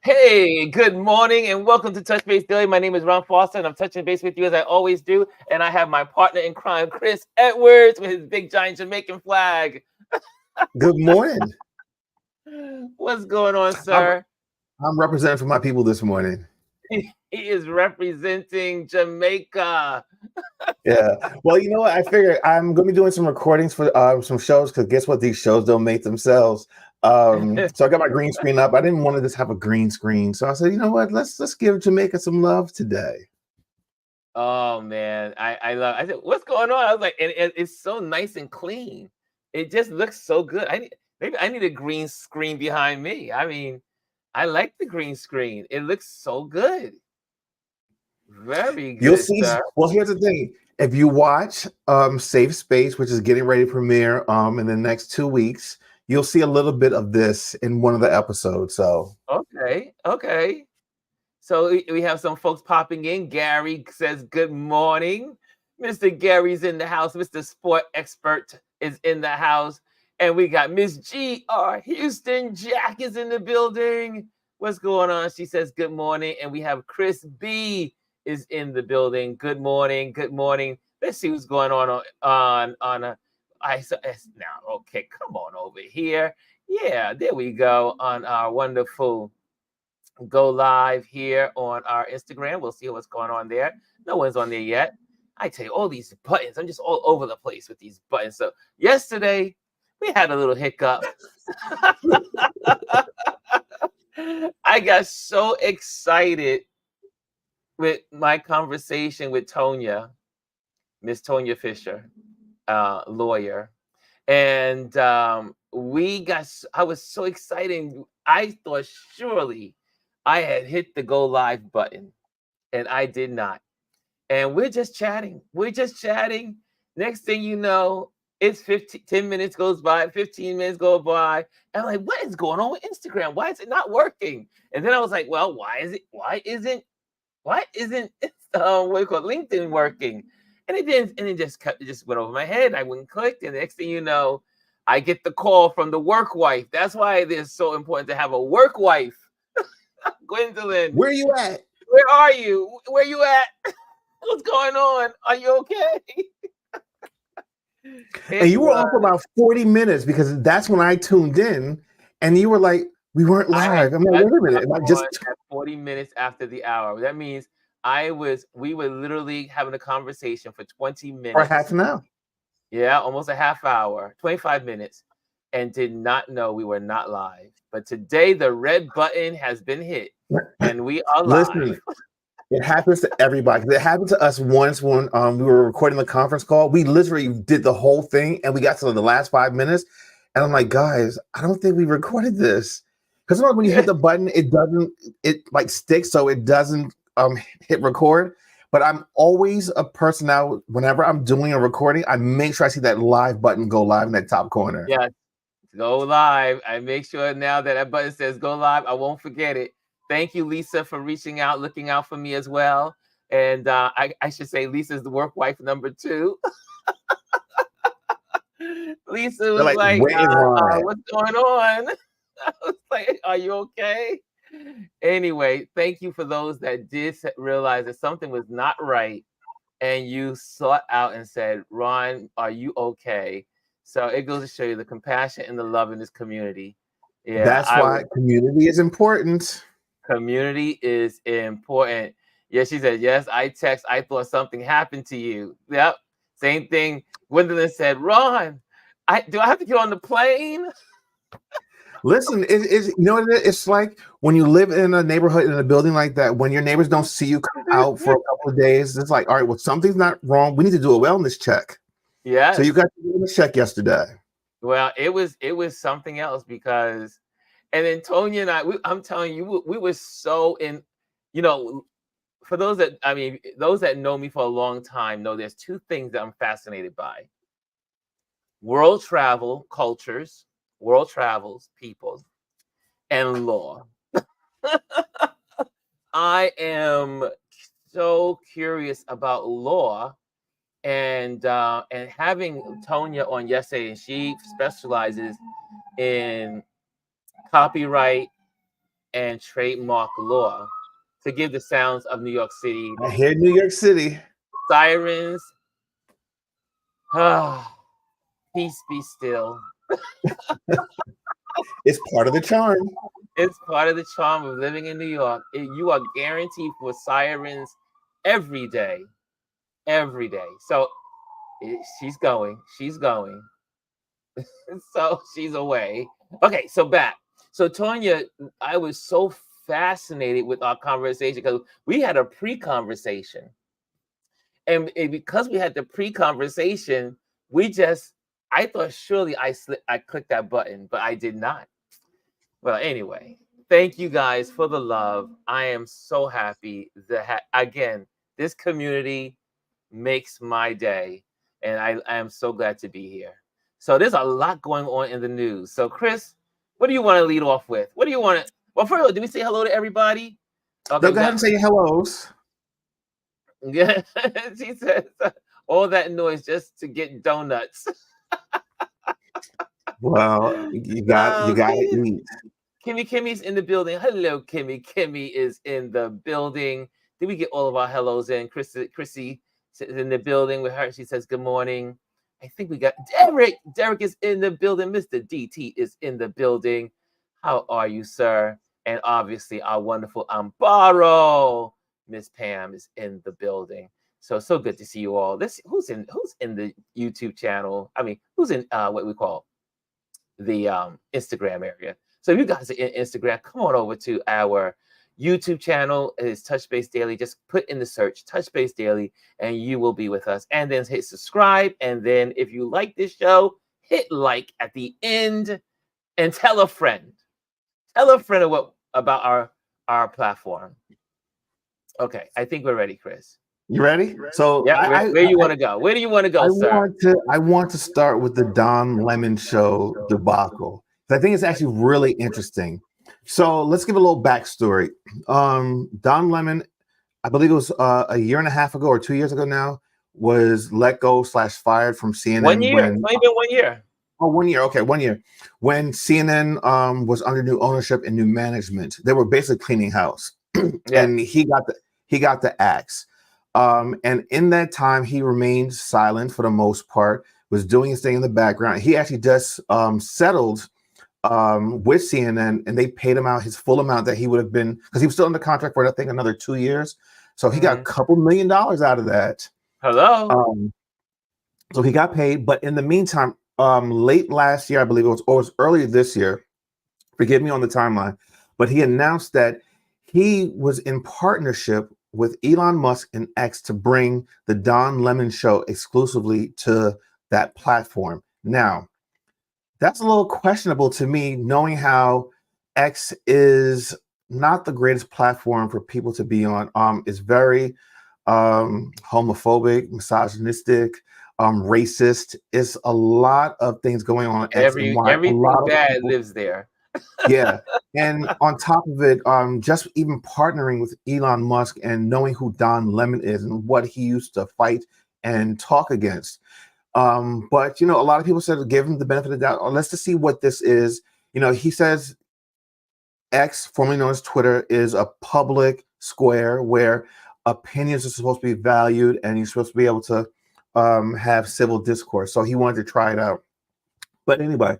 Hey, good morning and welcome to Touch Base Daily. My name is Ron Foster and I'm touching base with you as I always do. And I have my partner in crime, Chris Edwards, with his big giant Jamaican flag. Good morning. What's going on, sir? I'm representing for my people this morning. He is representing Jamaica. Yeah. Well, you know what? I figured I'm going to be doing some recordings for some shows because guess what? These shows don't make themselves. So I got my green screen up. I didn't want to just have a green screen. So I said, you know what? Let's give Jamaica some love today. Oh, man. I said, what's going on? I was like, it's so nice and clean. It just looks so good. Maybe I need a green screen behind me. I mean, I like the green screen. It looks so good. Very good. You'll see. Sir. Well, here's the thing. If you watch Safe Space, which is getting ready to premiere in the next 2 weeks, you'll see a little bit of this in one of the episodes. So okay. So we have some folks popping in. Gary says, good morning. Mr. Gary's in the house. Mr. Sport Expert is in the house. And we got Miss G.R. Houston. Jack is in the building. What's going on? She says, good morning. And we have Chris B. is in the building. Good morning. Good morning. Let's see what's going on now. Okay, come on over here. Yeah, there we go on our wonderful go live here on our Instagram. We'll see what's going on there. No one's on there yet. I tell you, all these buttons, I'm just all over the place with these buttons. So yesterday we had a little hiccup. I got so excited with my conversation with Tonya, Miss Tonya Fisher, lawyer. And I was so excited. I thought surely I had hit the go live button and I did not. And we're just chatting. Next thing you know, it's 10 minutes goes by, 15 minutes go by. And I'm like, what is going on with Instagram? Why is it not working? And then I was like, well, why isn't LinkedIn working? And it just went over my head. I went and clicked, and the next thing you know, I get the call from the work wife. That's why it is so important to have a work wife. Gwendolyn, where are you at? Where are you? Where you at? What's going on? Are you okay? And you were on for about 40 minutes because that's when I tuned in, and you were like, we weren't live. I'm like, wait a minute. I just 40 minutes after the hour. That means we were literally having a conversation for 20 minutes. For half an hour. Yeah, almost a half hour, 25 minutes, and did not know we were not live. But today the red button has been hit, and we are live. Listen, it happens to everybody. It happened to us once when we were recording the conference call. We literally did the whole thing, and we got to the last 5 minutes, and I'm like, guys, I don't think we recorded this. Because when you hit the button, it like sticks, so it doesn't hit record. But I'm always a person now, whenever I'm doing a recording, I make sure I see that live button go live in that top corner. Yeah, go live. I make sure now that button says go live, I won't forget it. Thank you, Lisa, for reaching out, looking out for me as well. And I should say Lisa's the work wife number 2. Lisa was like what's going on? I was like, are you okay? Anyway, thank you for those that did realize that something was not right and you sought out and said, Ron, are you okay? So it goes to show you the compassion and the love in this community. Yeah, that's why community is important. Community is important. Yeah, she said, yes, I thought something happened to you. Yep, same thing. Gwendolyn said, Ron, do I have to get on the plane? Listen, it's like when you live in a neighborhood in a building like that, when your neighbors don't see you come out for a couple of days, it's like, all right, well, something's not wrong. We need to do a wellness check. So you Yes. got to give him a check yesterday. Well, it was something else because, and then Tonya and I'm telling you, we were so in, you know, for those that, I mean, those that know me for a long time know there's two things that I'm fascinated by: world travel, cultures, world travels, people, and law. I am so curious about law, and having Tonya on yesterday, and she specializes in copyright and trademark law, to give the sounds of New York City, I hear New York City. sirens. Peace be still. It's part of the charm. It's part of the charm of living in New York. You are guaranteed for sirens every day, every day. So she's going. She's going. So she's away. Okay, so back. So Tonya, I was so fascinated with our conversation because we had a pre-conversation. And because we had the pre-conversation, I thought surely I clicked that button, but I did not. Well, anyway, thank you guys for the love. I am so happy that again, this community makes my day, and I am so glad to be here. So there's a lot going on in the news. So Chris, what do you want to lead off with? What do you want to? Well, first of all, do we say hello to everybody? Okay, No, go ahead and say your hellos. yeah. She says all that noise just to get donuts. Well, you got to eat. Kimmy's in the building. Hello, Kimmy. Kimmy is in the building. Did we get all of our hellos in? Chrissy is in the building with her. She says good morning. I think we got Derek. Derek is in the building. Mr. DT is in the building. How are you, sir? And obviously our wonderful Amparo, Miss Pam, is in the building. So good to see you all. Who's in the YouTube channel? I mean, who's in what we call the Instagram area. So if you guys are in Instagram, come on over to our YouTube channel. It is Touch Base Daily. Just put in the search Touch Base Daily and you will be with us. And then hit subscribe. And then if you like this show, hit like at the end and tell a friend. Tell a friend about our platform. Okay, I think we're ready, Chris. You ready? So yeah, where you want to go? Where do you want to go, sir? I want to start with the Don Lemon show debacle. I think it's actually really interesting. So let's give a little backstory. Don Lemon, I believe it was a year and a half ago or 2 years ago now, was let go / fired from CNN. 1 year. It's only been 1 year. Oh, 1 year. Okay, 1 year. When CNN was under new ownership and new management, they were basically cleaning house, and he got the axe. And in that time, he remained silent for the most part, was doing his thing in the background. He actually just settled with CNN, and they paid him out his full amount that he would have been, because he was still under contract for, I think, another 2 years. So he got a couple $1 million out of that. Hello. So he got paid. But in the meantime, late last year, I believe it was earlier this year, forgive me on the timeline, but he announced that he was in partnership with Elon Musk and X to bring the Don Lemon show exclusively to that platform. Now, that's a little questionable to me, knowing how X is not the greatest platform for people to be on. It's very homophobic, misogynistic, racist. It's a lot of things going on. Everything bad lives there. Yeah. And on top of it, just even partnering with Elon Musk and knowing who Don Lemon is and what he used to fight and talk against. But, a lot of people said give him the benefit of the doubt. Let's just see what this is. He says X, formerly known as Twitter, is a public square where opinions are supposed to be valued and you're supposed to be able to have civil discourse. So he wanted to try it out. But anyway,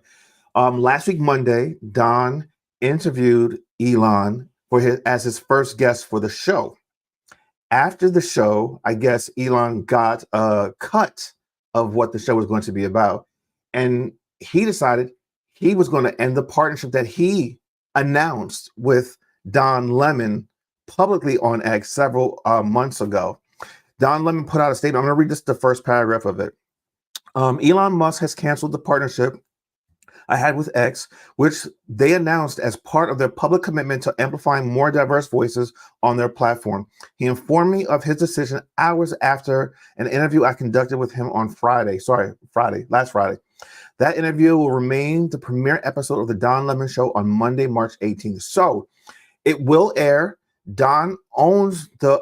last week, Monday, Don interviewed Elon as his first guest for the show. After the show, I guess Elon got a cut of what the show was going to be about. And he decided he was going to end the partnership that he announced with Don Lemon publicly on X several months ago. Don Lemon put out a statement. I'm going to read just the first paragraph of it. Elon Musk has canceled the partnership I had with X, which they announced as part of their public commitment to amplifying more diverse voices on their platform. He informed me of his decision hours after an interview I conducted with him on last Friday. That interview will remain the premiere episode of the Don Lemon Show on Monday, March 18th. So it will air. Don owns the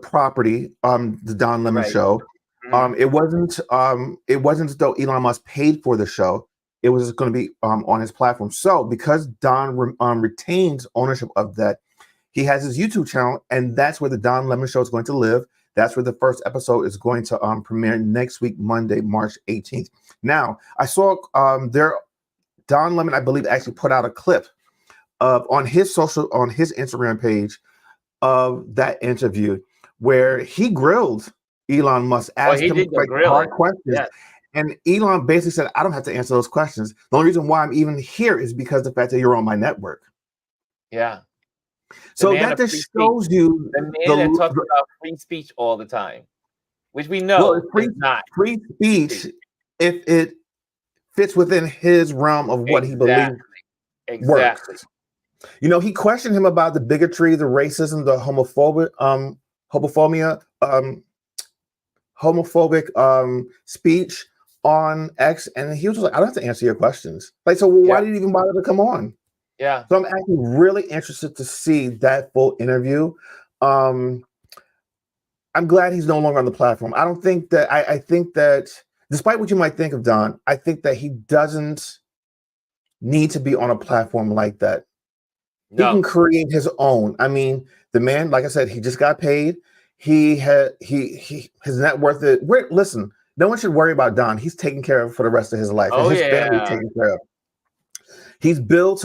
property, the Don Lemon Show. It wasn't as though Elon Musk paid for the show. It was going to be on his platform. So because Don retains ownership of that, he has his YouTube channel, and that's where the Don Lemon Show is going to live. That's where the first episode is going to premiere next week, Monday, March 18th. Now, I saw Don Lemon, I believe, actually put out a clip on his Instagram page of that interview where he grilled Elon Musk, asked him hard questions. Yeah. And Elon basically said, I don't have to answer those questions. The only reason why I'm even here is because of the fact that you're on my network. Yeah. So that just shows you the man that talks about free speech all the time, which we know is not free speech if it fits within his realm of what he believes works. You know, he questioned him about the bigotry, the racism, the homophobic speech on X, and he was just like, I don't have to answer your questions. Like, so why did you even bother to come on? Yeah. So I'm actually really interested to see that full interview. I'm glad he's no longer on the platform. I don't think that I think that despite what you might think of Don, I think that he doesn't need to be on a platform like that. No. He can create his own. I mean, the man, like I said, he just got paid. His net worth. Listen, no one should worry about Don. He's taken care of for the rest of his life. Oh, and his family taken care of. He's built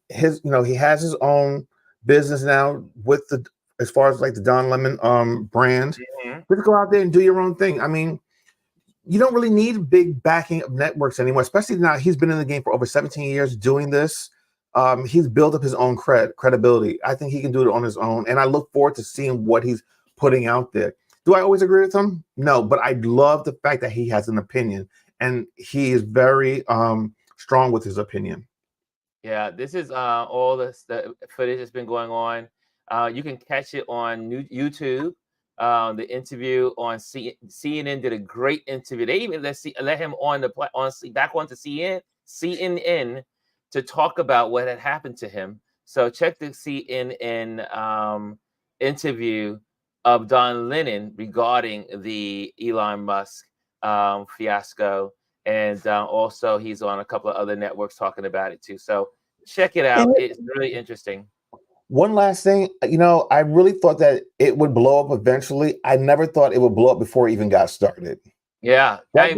he has his own business now with as far as like the Don Lemon brand. Mm-hmm. Just go out there and do your own thing. I mean, you don't really need big backing of networks anymore, especially now. He's been in the game for over 17 years doing this. He's built up his own credibility. I think he can do it on his own, and I look forward to seeing what he's putting out there. Do I always agree with him? No, but I love the fact that he has an opinion, and he is very strong with his opinion. Yeah, this is all the footage that's been going on. You can catch it on YouTube. The interview on CNN did a great interview. They even let him on back onto CNN to talk about what had happened to him. So check the CNN interview of Don Lemon regarding the Elon Musk fiasco. And also he's on a couple of other networks talking about it too. So check it out. It's really interesting. One last thing, I really thought that it would blow up eventually. I never thought it would blow up before it even got started. Yeah. That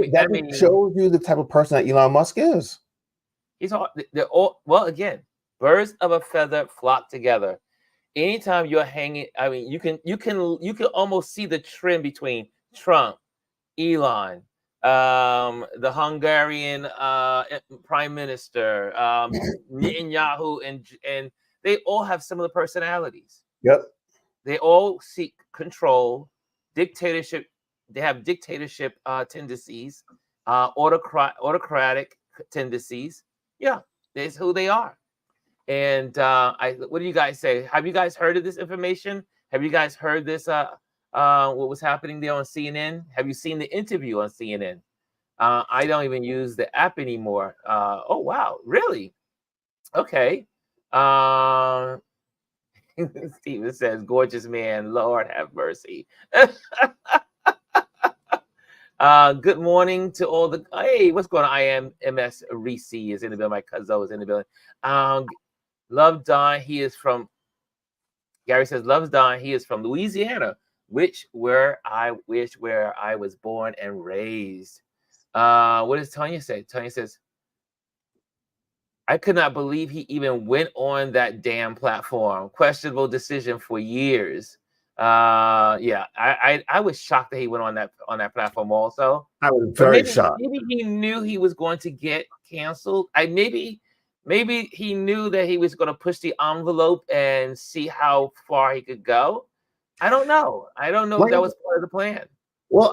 shows you the type of person that Elon Musk is. They're all, well, again, birds of a feather flock together. Anytime you're hanging, I mean, you can almost see the trend between Trump, Elon, the Hungarian prime minister, Netanyahu, and they all have similar personalities. Yep. They all seek control, dictatorship. They have dictatorship tendencies, autocratic tendencies. Yeah, that's who they are. And what do you guys say? Have you guys heard of this information? Have you guys heard this? What was happening there on CNN? Have you seen the interview on CNN? I don't even use the app anymore. Oh wow, really? Okay. Steven says, "Gorgeous man, Lord have mercy." Good morning to all the. Hey, what's going on? I am MS Reese is in the building. My cousin is in the building. Love Don. He is from. Gary says, "Loves Don. He is from Louisiana, where I was born and raised." What does Tanya say? Tanya says, "I could not believe he even went on that damn platform. Questionable decision for years." Yeah, I was shocked that he went on that platform also. I was very shocked. Maybe he knew he was going to get canceled. Maybe he knew that he was going to push the envelope and see how far he could go. I don't know. If that was part of the plan. Well,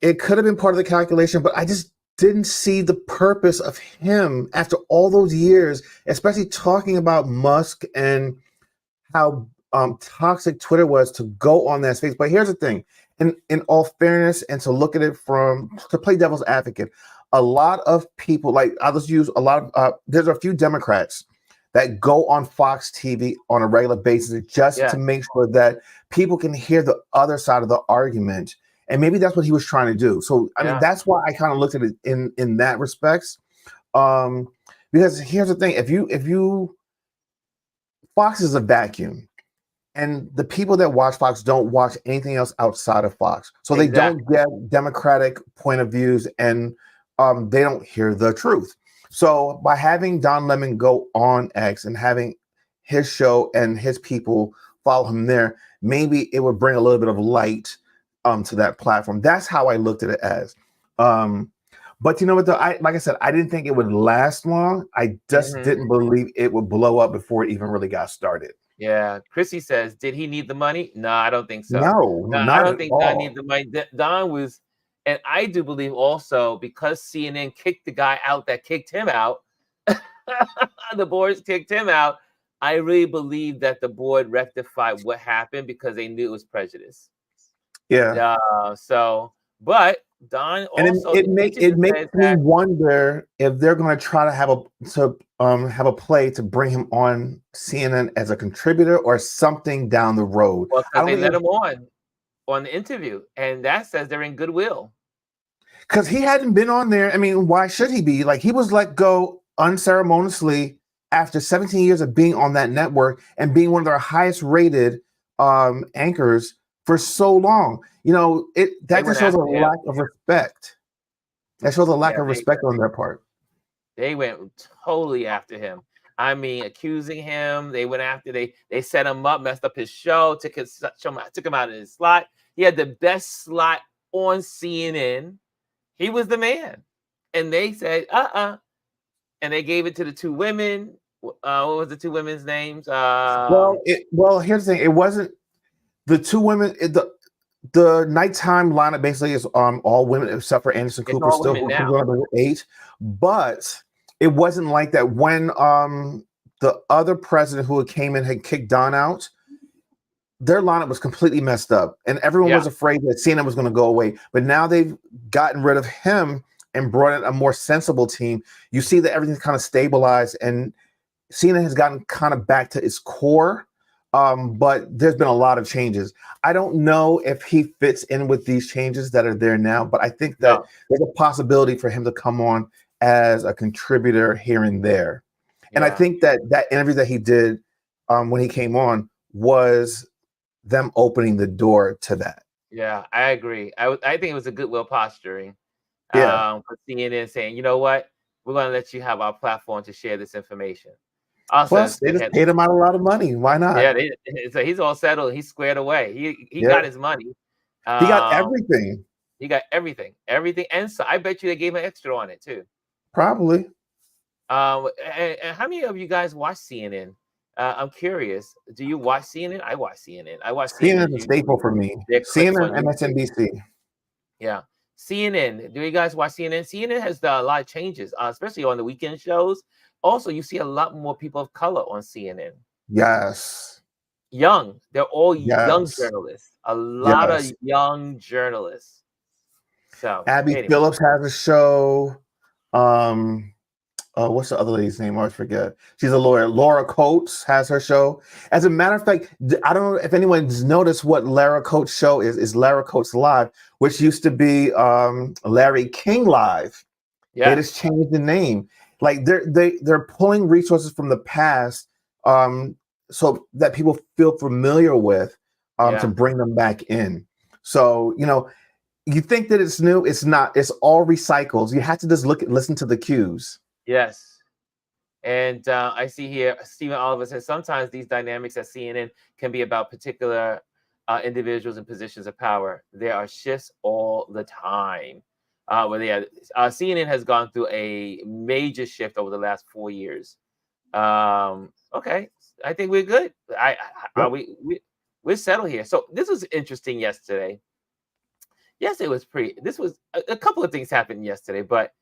it could have been part of the calculation, but I just didn't see the purpose of him after all those years, especially talking about Musk and how toxic Twitter was, to go on that space. But here's the thing, in all fairness, and to look at it to play devil's advocate, a lot of people, like I'll just use a lot of there's a few Democrats that go on Fox TV on a regular basis just to make sure that people can hear the other side of the argument. And maybe that's what he was trying to do. So I mean, that's why I kind of looked at it in that respects. Because here's the thing: if you Fox is a vacuum, and the people that watch Fox don't watch anything else outside of Fox, so they don't get Democratic point of views, and they don't hear the truth. So by having Don Lemon go on X and having his show and his people follow him there, maybe it would bring a little bit of light to that platform. That's how I looked at it as. But you know what, though? Like I said, I didn't think it would last long. I just didn't believe it would blow up before it even really got started. Yeah. Chrissy says, did he need the money? No, I don't think so. No, I don't think Don needed the money. Don was, and I do believe also, because CNN kicked the guy out that kicked him out, the boards kicked him out. I really believe that the board rectified what happened because they knew it was prejudice. Yeah. But Don also, and it makes me wonder if they're going to try to have a play to bring him on CNN as a contributor or something down the road. Well, because they let him on the interview, and that says they're in goodwill. Because he hadn't been on there. I mean, why should he be? Like, he was let go unceremoniously after 17 years of being on that network and being one of their highest rated anchors for so long. You know, that just shows a lack of respect. That shows a lack of respect on their part. They went totally after him. I mean, accusing him. They went after, they set him up, messed up his show, took him out of his slot. He had the best slot on CNN. He was the man. And they said, and they gave it to the two women. What was the two women's names? Well, here's the thing. It wasn't the two women. The nighttime lineup basically is all women except for Anderson Cooper, still number 8. But it wasn't like that when the other president who came in had kicked Don out. Their lineup was completely messed up, and everyone was afraid that CNN was going to go away. But now they've gotten rid of him and brought in a more sensible team. You see that everything's kind of stabilized, and CNN has gotten kind of back to its core. But there's been a lot of changes. I don't know if he fits in with these changes that are there now, but I think that there's a possibility for him to come on as a contributor here and there. And I think that interview that he did when he came on was them opening the door to that. Yeah, I agree. I think it was a goodwill posturing. For CNN saying, you know what, we're going to let you have our platform to share this information. Plus, they just paid him out a lot of money. Why not? Yeah, so he's all settled. He's squared away. He got his money. He got everything. He got everything, and so I bet you they gave him extra on it too. Probably. And how many of you guys watch CNN? I'm curious. Do you watch CNN? I watch CNN. I watch CNN. is a staple for me. CNN, MSNBC. Yeah. CNN. Do you guys watch CNN? CNN has a lot of changes, especially on the weekend shows. Also, you see a lot more people of color on CNN. Yes. Young. They're all young journalists. A lot of young journalists. So Abby Phillips has a show. What's the other lady's name? I always forget. She's a lawyer. Laura Coates has her show. As a matter of fact, I don't know if anyone's noticed what Laura Coates' show is Laura Coates Live, which used to be Larry King Live. Yeah. They just changed the name. Like they're pulling resources from the past so that people feel familiar with to bring them back in. So, you know, you think that it's new, it's not. It's all recycled. You have to just listen to the cues. Yes. And I see here, Stephen Oliver says, sometimes these dynamics at CNN can be about particular individuals in positions of power. There are shifts all the time. CNN has gone through a major shift over the last 4 years. Okay, I think we're good. We're settled here. So this was interesting yesterday. Yes, it was this was a couple of things happened yesterday, but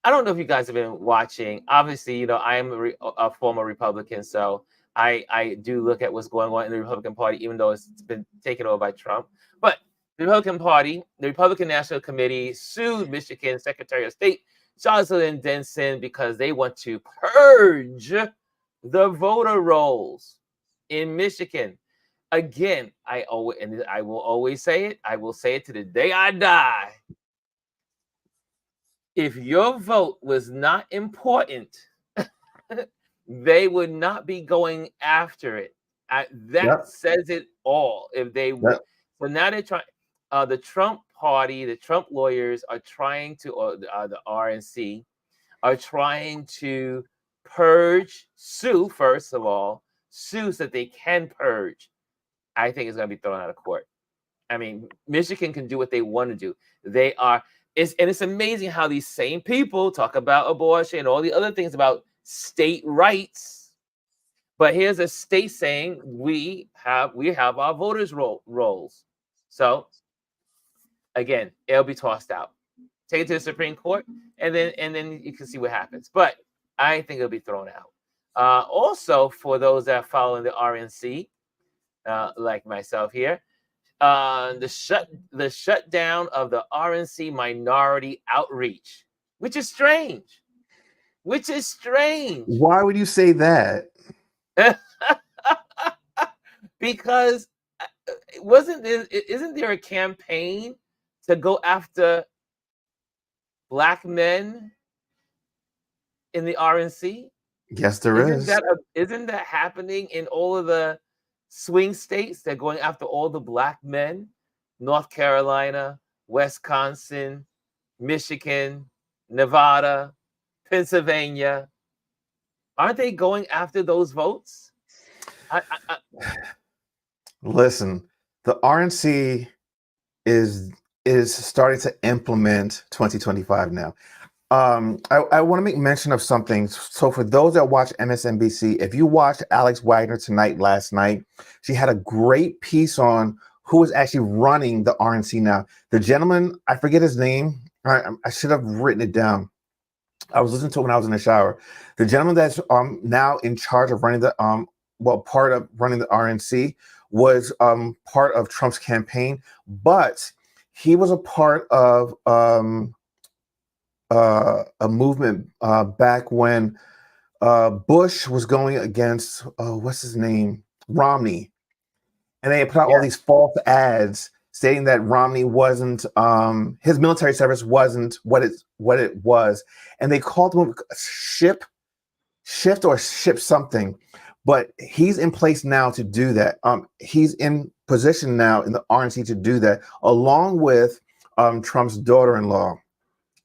I don't know if you guys have been watching. Obviously, I am a former Republican, so I do look at what's going on in the Republican Party, even though it's been taken over by Trump. But the Republican Party, the Republican National Committee, sued Michigan Secretary of State Jocelyn Denson because they want to purge the voter rolls in Michigan. Again, I will always say it. I will say it to the day I die. If your vote was not important, they would not be going after it. That says it all. If they would, so now they're trying. The Trump party, the Trump lawyers are trying to, or the RNC are trying to sue first of all, sue so that they can purge. I think it's going to be thrown out of court. I mean, Michigan can do what they want to do. It's amazing how these same people talk about abortion and all the other things about state rights. But here's a state saying we have our voters' rolls. So again, it'll be tossed out. Take it to the Supreme Court, and then you can see what happens. But I think it'll be thrown out. Also, for those that are following the RNC, like myself here, the shutdown of the RNC minority outreach, which is strange. Why would you say that? Because isn't there a campaign to go after Black men in the RNC? Yes, there is. Isn't that happening in all of the swing states? They're going after all the Black men. North Carolina, Wisconsin, Michigan, Nevada, Pennsylvania. Aren't they going after those votes? Listen, the RNC is starting to implement 2025 now. I want to make mention of something. So for those that watch MSNBC, if you watched Alex Wagner last night, she had a great piece on who is actually running the RNC now. The gentleman, I forget his name. I should have written it down. I was listening to it when I was in the shower. The gentleman that's now in charge of running the part of running the RNC was part of Trump's campaign, but he was a part of a movement back when Bush was going against what's his name, Romney, and they put out all these false ads stating that Romney wasn't his military service wasn't what it was, and they called him shift something. But he's in place now to do that. He's in position now in the RNC to do that, along with Trump's daughter-in-law.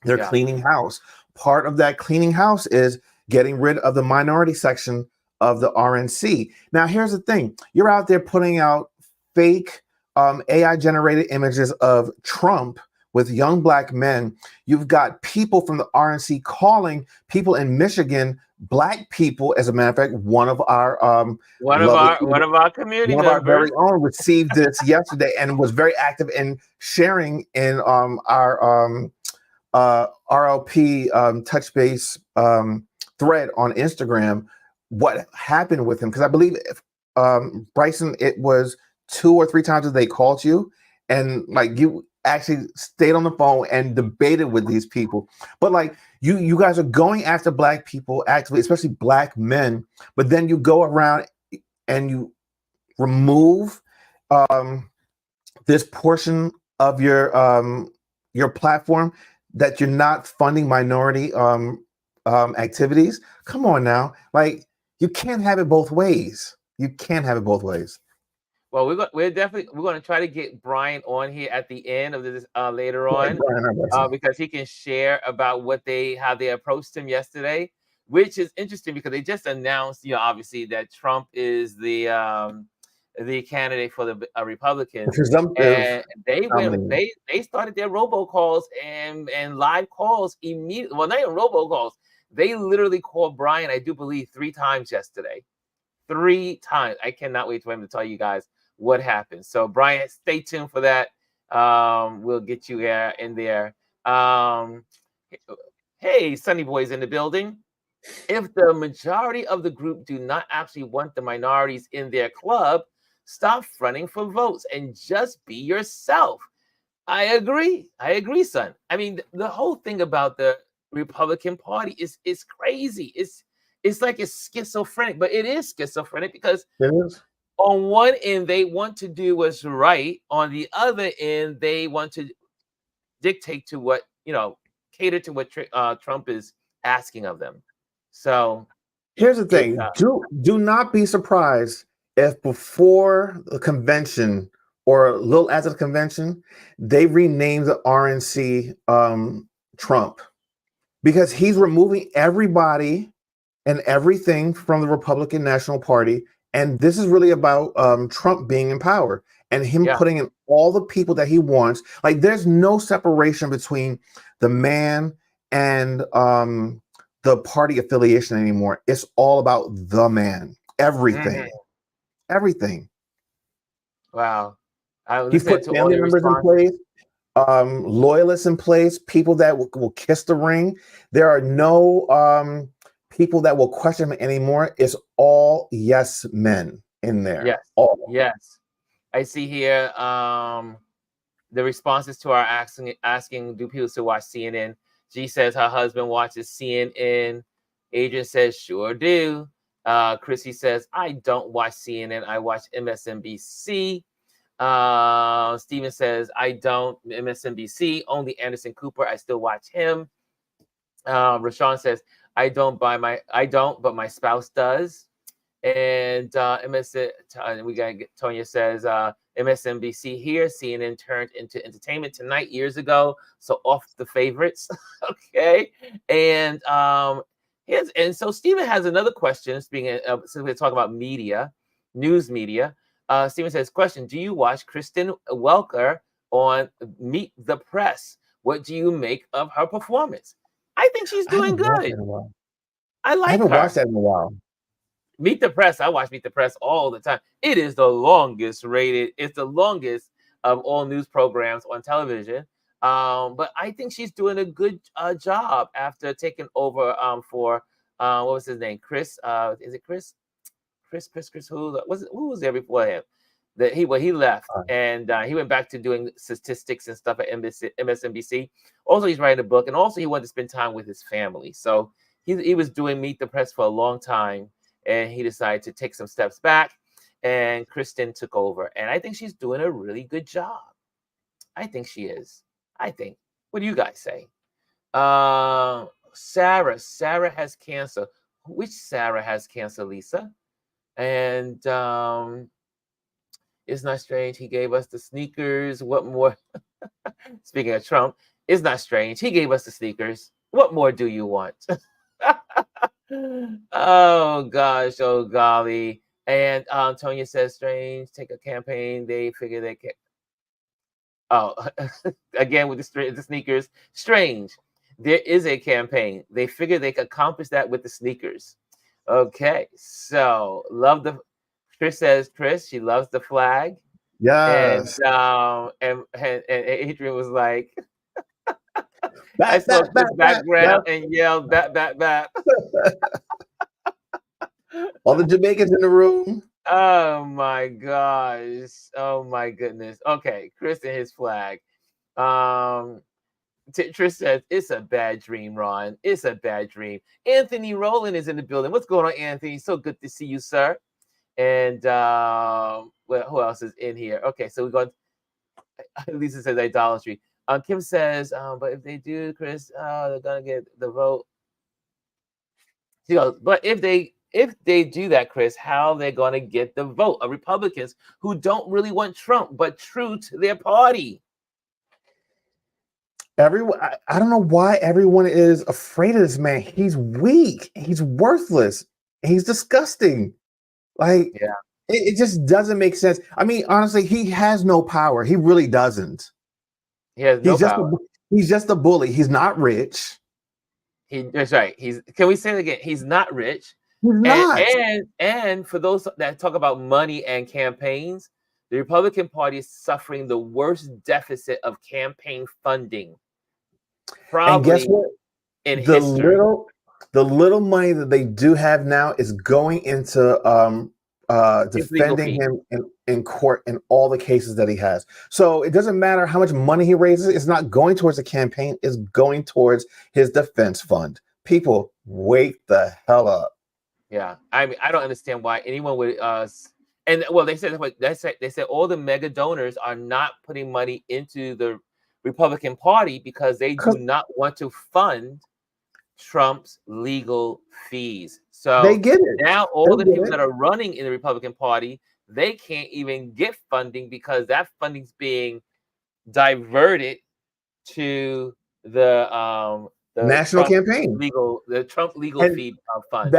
They're cleaning house. Part of that cleaning house is getting rid of the minority section of the RNC. Now, here's the thing. You're out there putting out fake AI-generated images of Trump with young Black men. You've got people from the RNC calling people in Michigan Black people. As a matter of fact, one of our community members, our very own, received this yesterday and was very active in sharing in our RLP touch base thread on Instagram what happened with him, because I believe Bryson, it was 2 or 3 times that they called you and like you actually stayed on the phone and debated with these people. But like you guys are going after Black people actively, especially Black men, but then you go around and you remove this portion of your platform that you're not funding minority activities. Come on now, like you can't have it both ways. You can't have it both ways. Well, we're going to try to get Brian on here at the end of this later on, because he can share about how they approached him yesterday, which is interesting because they just announced, obviously that Trump is the candidate for the Republicans, and they started their robocalls and live calls immediately. Well, not even robocalls. They literally called Brian, I do believe, 3 times yesterday. 3 times. I cannot wait for him to tell you guys what happened. So Brian, stay tuned for that. We'll get you in there. Um, hey, Sunny Boy's in the building. If the majority of the group do not actually want the minorities in their club, stop fronting for votes and just be yourself. I agree. I agree, son. I mean, the whole thing about the Republican Party is crazy. It's like it's schizophrenic, but it is schizophrenic because It is. on one end they want to do what's right, on the other end they want to dictate to what cater to what Trump is asking of them. So Here's the thing: do not be surprised if before the convention or a little after the convention, they rename the RNC Trump, because he's removing everybody and everything from the Republican National Party, and this is really about Trump being in power and him putting in all the people that he wants. Like, there's no separation between the man and the party affiliation anymore. It's all about the man. Everything. Everything. Wow. He's put family members in place, loyalists in place, people that will kiss the ring. There are no people that will question him anymore. It's all yes men in there. Yes. All. Yes. I see here the responses to our asking do people still watch CNN. G says her husband watches CNN. Adrian says sure do. Chrissy says I don't watch CNN. I watch MSNBC. Steven says I don't MSNBC, only Anderson Cooper. I still watch him. Rashawn says I don't, but my spouse does. And we got Tonya says MSNBC here. CNN turned into entertainment tonight years ago, so off the favorites. Okay, and so Stephen has another question. Speaking of, since we're talking about media, news media, Stephen says, question: do you watch Kristen Welker on Meet the Press? What do you make of her performance? I think she's doing good. I like her. I haven't watched that in a while. Meet the Press. I watch Meet the Press all the time. It is the longest rated. It's the longest of all news programs on television. But I think she's doing a good job after taking over for what was his name? Chris. Is it Chris? Chris. Who was there before him? He left and he went back to doing statistics and stuff at MSNBC. Also, he's writing a book, and also he wanted to spend time with his family. So he was doing Meet the Press for a long time. And he decided to take some steps back, and Kristen took over. And I think she's doing a really good job. I think she is. I think. What do you guys say? Sarah has cancer. Which Sarah has cancer, Lisa? And it's not strange. He gave us the sneakers. What more? Speaking of Trump, it's not strange. He gave us the sneakers. What more do you want? Oh gosh, oh golly. And Tonya says strange, take a campaign, they figure they can. Oh, again with the sneakers. Strange. There is a campaign. They figure they could accomplish that with the sneakers. Okay, so Chris says she loves the flag. Yes. And Adrian was like I saw this background and yelled bat. All the Jamaicans in the room. Oh my gosh. Oh my goodness. Okay, Chris and his flag. Trish says it's a bad dream, Ron. It's a bad dream. Anthony Rowland is in the building. What's going on, Anthony? So good to see you, sir. And who else is in here? Okay, so we're going. Lisa says idolatry. Kim says, but if they do, Chris, they're gonna get the vote. She goes, but if they do that, Chris, how are they gonna get the vote of Republicans who don't really want Trump but true to their party? Everyone, I don't know why everyone is afraid of this man. He's weak. He's worthless. He's disgusting. Like, yeah, it just doesn't make sense. I mean, honestly, he has no power. He really doesn't. He has no power. He's just a bully. He's not rich. That's right. Can we say it again? He's not rich. He's not. And for those that talk about money and campaigns, the Republican Party is suffering the worst deficit of campaign funding, And guess probably what? in The history. little money that they do have now is going into His legal defending fees. him in court in all the cases that he has. So it doesn't matter how much money he raises, it's not going towards the campaign, it's going towards his defense fund. People, wake the hell up. Yeah, I mean, I don't understand why anyone would. And well, they said all the mega donors are not putting money into the Republican Party because they do 'Cause not want to fund Trump's legal fees. they So get it. now all They the get people it. that are running in the Republican Party, they can't even get funding because that funding's being diverted to the National campaign. Trump legal And fee fund.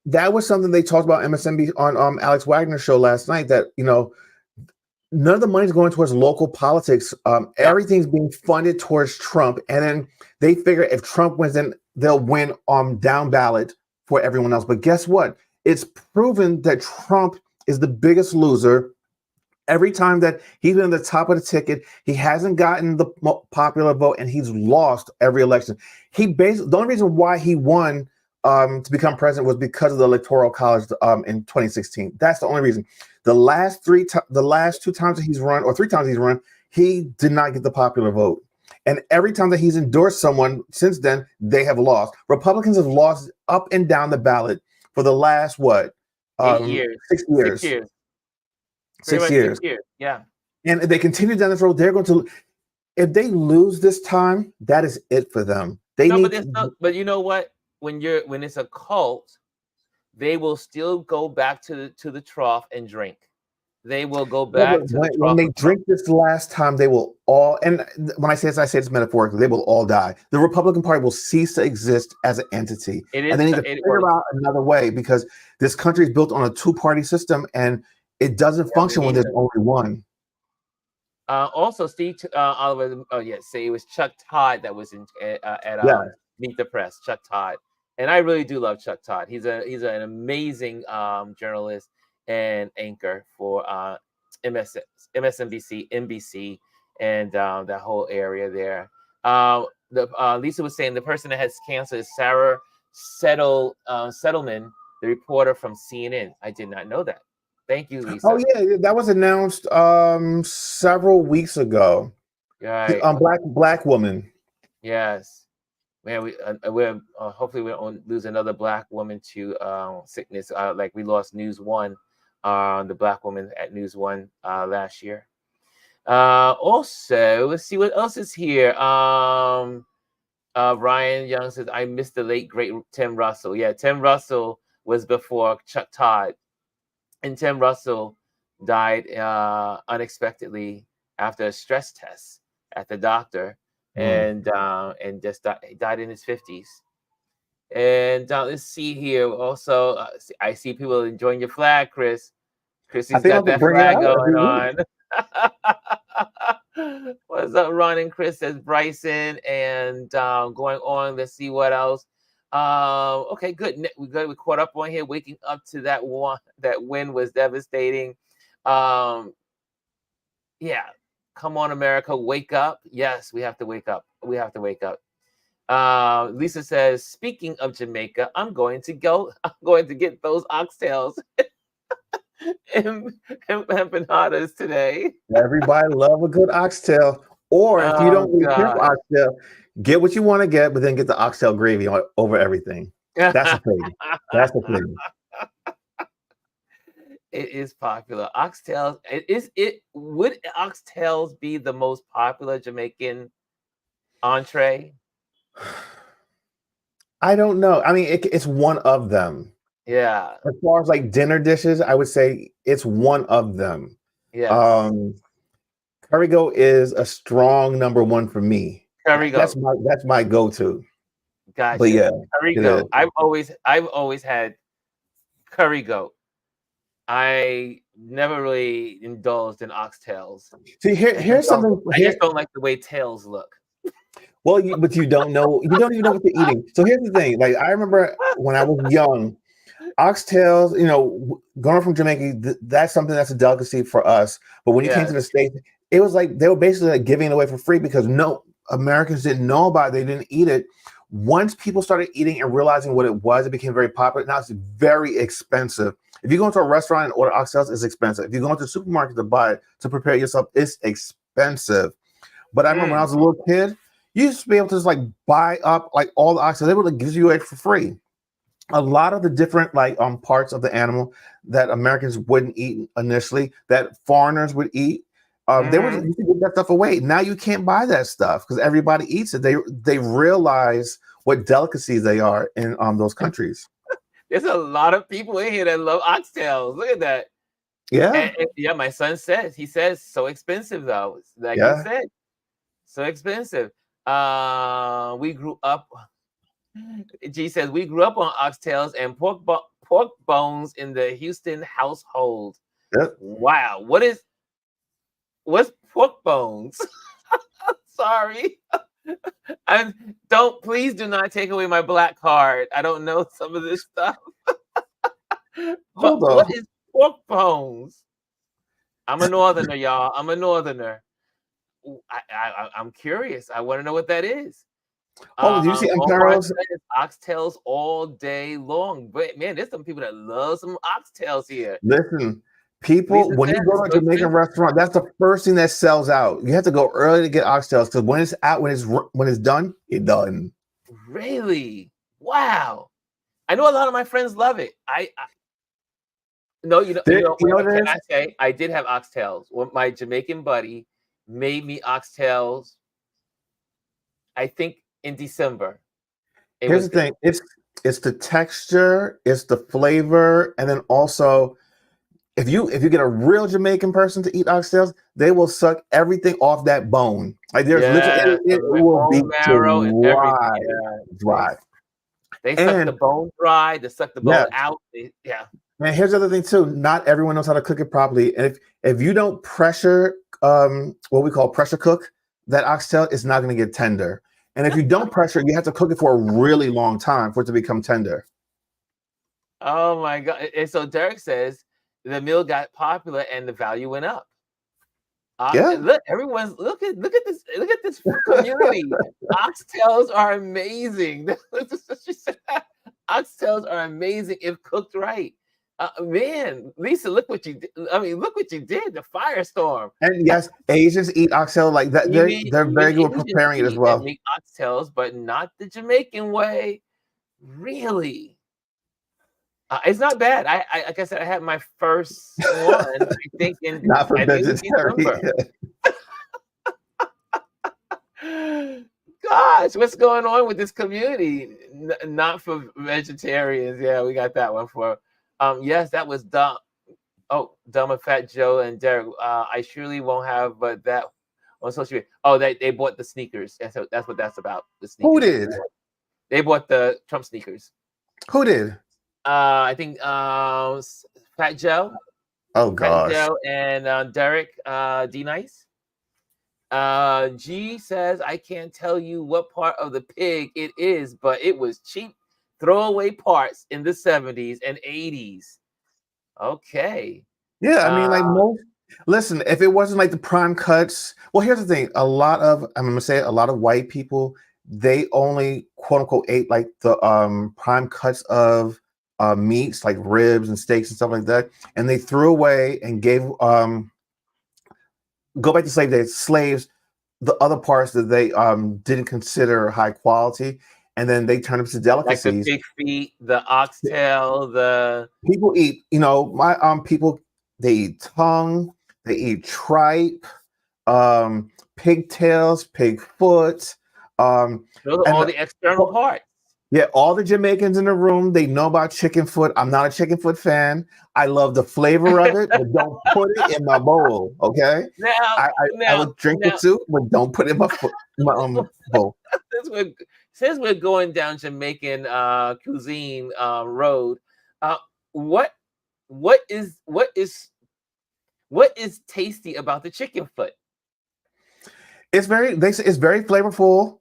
that was something they talked about MSNBC on Alex Wagner's show last night, that none of the money's going towards local politics. Yep. Everything's being funded towards Trump, and then they figure if Trump wins, then they'll win down ballot for everyone else. But guess what? It's proven that Trump is the biggest loser. Every time that he's been at the top of the ticket, he hasn't gotten the popular vote, and he's lost every election. The only reason why he won to become president was because of the Electoral College in 2016. That's the only reason. The last two times that he's run, or 3 times he's run, he did not get the popular vote. And every time that he's endorsed someone since then, they have lost. Republicans have lost up and down the ballot for the last 8 years, 6 years. 6 years. 6 years. 6 years. Yeah. And if they continue down this road, they're going to. If they lose this time, that is it for them. But you know what? When it's a cult, they will still go back to the trough and drink. They will go back to the trough. When they drink this last time, they will all. And when I say this metaphorically. They will all die. The Republican Party will cease to exist as an entity, and they need to figure out another way, because this country is built on a 2-party system, and it doesn't function when there's only one. Also, Steve Oliver. Oh yes, say it was Chuck Todd that was at Meet the Press. Chuck Todd, and I really do love Chuck Todd. He's an amazing journalist and anchor for MSNBC, NBC, and that whole area there. Lisa was saying the person that has cancer is Sarah Settleman, the reporter from CNN. I did not know that. Thank you, Lisa. Oh yeah, that was announced several weeks ago. Right. Black woman. Yes. Man, we're hopefully we don't lose another Black woman to sickness. Like we lost News One, the Black woman at News One last year. Also, let's see what else is here. Ryan Young says, I missed the late great Tim Russell. Yeah, Tim Russell was before Chuck Todd. And Tim Russell died unexpectedly after a stress test at the doctor, and just died in his 50s. And let's see here. Also, I see people enjoying your flag, Chris. Chrissy's got that flag going on. What's up, Ron and Chris? Says Bryson, and going on. Let's see what else. Okay, good. We caught up on here. Waking up to that one. That win was devastating. Yeah, come on, America, wake up. Yes, we have to wake up. We have to wake up. Lisa says, speaking of Jamaica, I'm going to get those oxtails and empanadas today. Everybody love a good oxtail. Or if you don't really care for oxtail, get what you want to get, but then get the oxtail gravy over everything. That's a thing. That's a thing. It is popular. Oxtails. Would oxtails be the most popular Jamaican entree? I don't know. I mean, it's one of them. Yeah. As far as like dinner dishes, I would say it's one of them. Yeah. Curry goat is a strong number one for me. Curry goat. That's my go-to. Gotcha. But yeah, curry goat. I've always had curry goat. I never really indulged in oxtails. See, here's something. I just don't like the way tails look. Well, but you don't know. You don't even know what you're eating. So here's the thing. Like I remember when I was young, Oxtails, going from Jamaica, that's something that's a delicacy for us. But when you came to Yes. the States, it was like they were basically like giving it away for free because no Americans didn't know about it. They didn't eat it. Once people started eating and realizing what it was, it became very popular. Now it's very expensive. If you go into a restaurant and order oxtails, it's expensive. If you go into the supermarket to buy it, to prepare it yourself, it's expensive. But I remember when I was a little kid, you used to be able to just like buy up like all the oxtails. They would give you it for free. A lot of the different like parts of the animal that Americans wouldn't eat initially, that foreigners would eat, they would used to give that stuff away. Now you can't buy that stuff because everybody eats it. They realize what delicacies they are in those countries. There's a lot of people in here that love oxtails. Look at that. Yeah. And yeah, my son says so expensive though. Like Yeah. you said, so expensive. We grew up. G says we grew up on oxtails and pork bones in the Houston household. Yep. Wow, what's pork bones? Sorry, and please do not take away my black card. I don't know some of this stuff. But what is pork bones? I'm a northerner, y'all. I'm a northerner. I'm curious. I want to know what that is. Do you see oxtails all day long? But man, there's some people that love some oxtails here. Listen, people, when you go to a Jamaican restaurant, that's the first thing that sells out. You have to go early to get oxtails because when it's out, when it's done, it's done. Really? Wow. I know a lot of my friends love it. Can I say I did have oxtails? Well, my Jamaican buddy made me oxtails, I think in December. Here's the thing. It's the texture, it's the flavor, and then also if you get a real Jamaican person to eat oxtails, they will suck everything off that bone. Like there's literally it will be marrow and everything. Dry. They suck the bone dry, they suck the bone out. And here's the other thing too. Not everyone knows how to cook it properly. And if you don't pressure what we call pressure cook that oxtail, it's not going to get tender. And if you don't pressure, you have to cook it for a really long time for it to become tender. Oh my God. And so Derek says the meal got popular and the value went up. Look, look at this community. Oxtails are amazing. Oxtails are amazing if cooked right. Man, Lisa, look what you did. I mean, look what you did, the firestorm. And yes, Asians eat oxtail like that. They're very good at preparing it as well. Make oxtails, but not the Jamaican way. Really? It's not bad. Like I said, I had my first one, I think, in not for vegetarian. Gosh, what's going on with this community? Not for vegetarians. Yeah, we got that one for. Yes, that was dumb. Oh, Dumb and Fat Joe and Derek. I surely won't have, but that on social media. Oh, they bought the sneakers. That's what that's about. The sneakers. Who did? They bought the Trump sneakers. Who did? I think Fat Joe. Oh gosh. Fat Joe and Derek D Nice. G says I can't tell you what part of the pig it is, but it was cheap throwaway parts in the 70s and 80s. Okay. Yeah, I mean, like listen, if it wasn't like the prime cuts, well, here's the thing. I'm gonna say a lot of white people, they only quote unquote ate like the prime cuts of meats like ribs and steaks and stuff like that. And they threw away and gave go back to slave days, slaves, the other parts that they didn't consider high quality. And then they turn them to delicacies. Like the pig feet, the oxtail, the people eat, my people, they eat tongue, they eat tripe, pigtails, pig foot. Those are all the external parts. Yeah, all the Jamaicans in the room, they know about chicken foot. I'm not a chicken foot fan. I love the flavor of it, but don't put it in my bowl, okay? I would drink the soup, but don't put it in my bowl. Since we're going down Jamaican cuisine road, what is tasty about the chicken foot? It's very flavorful.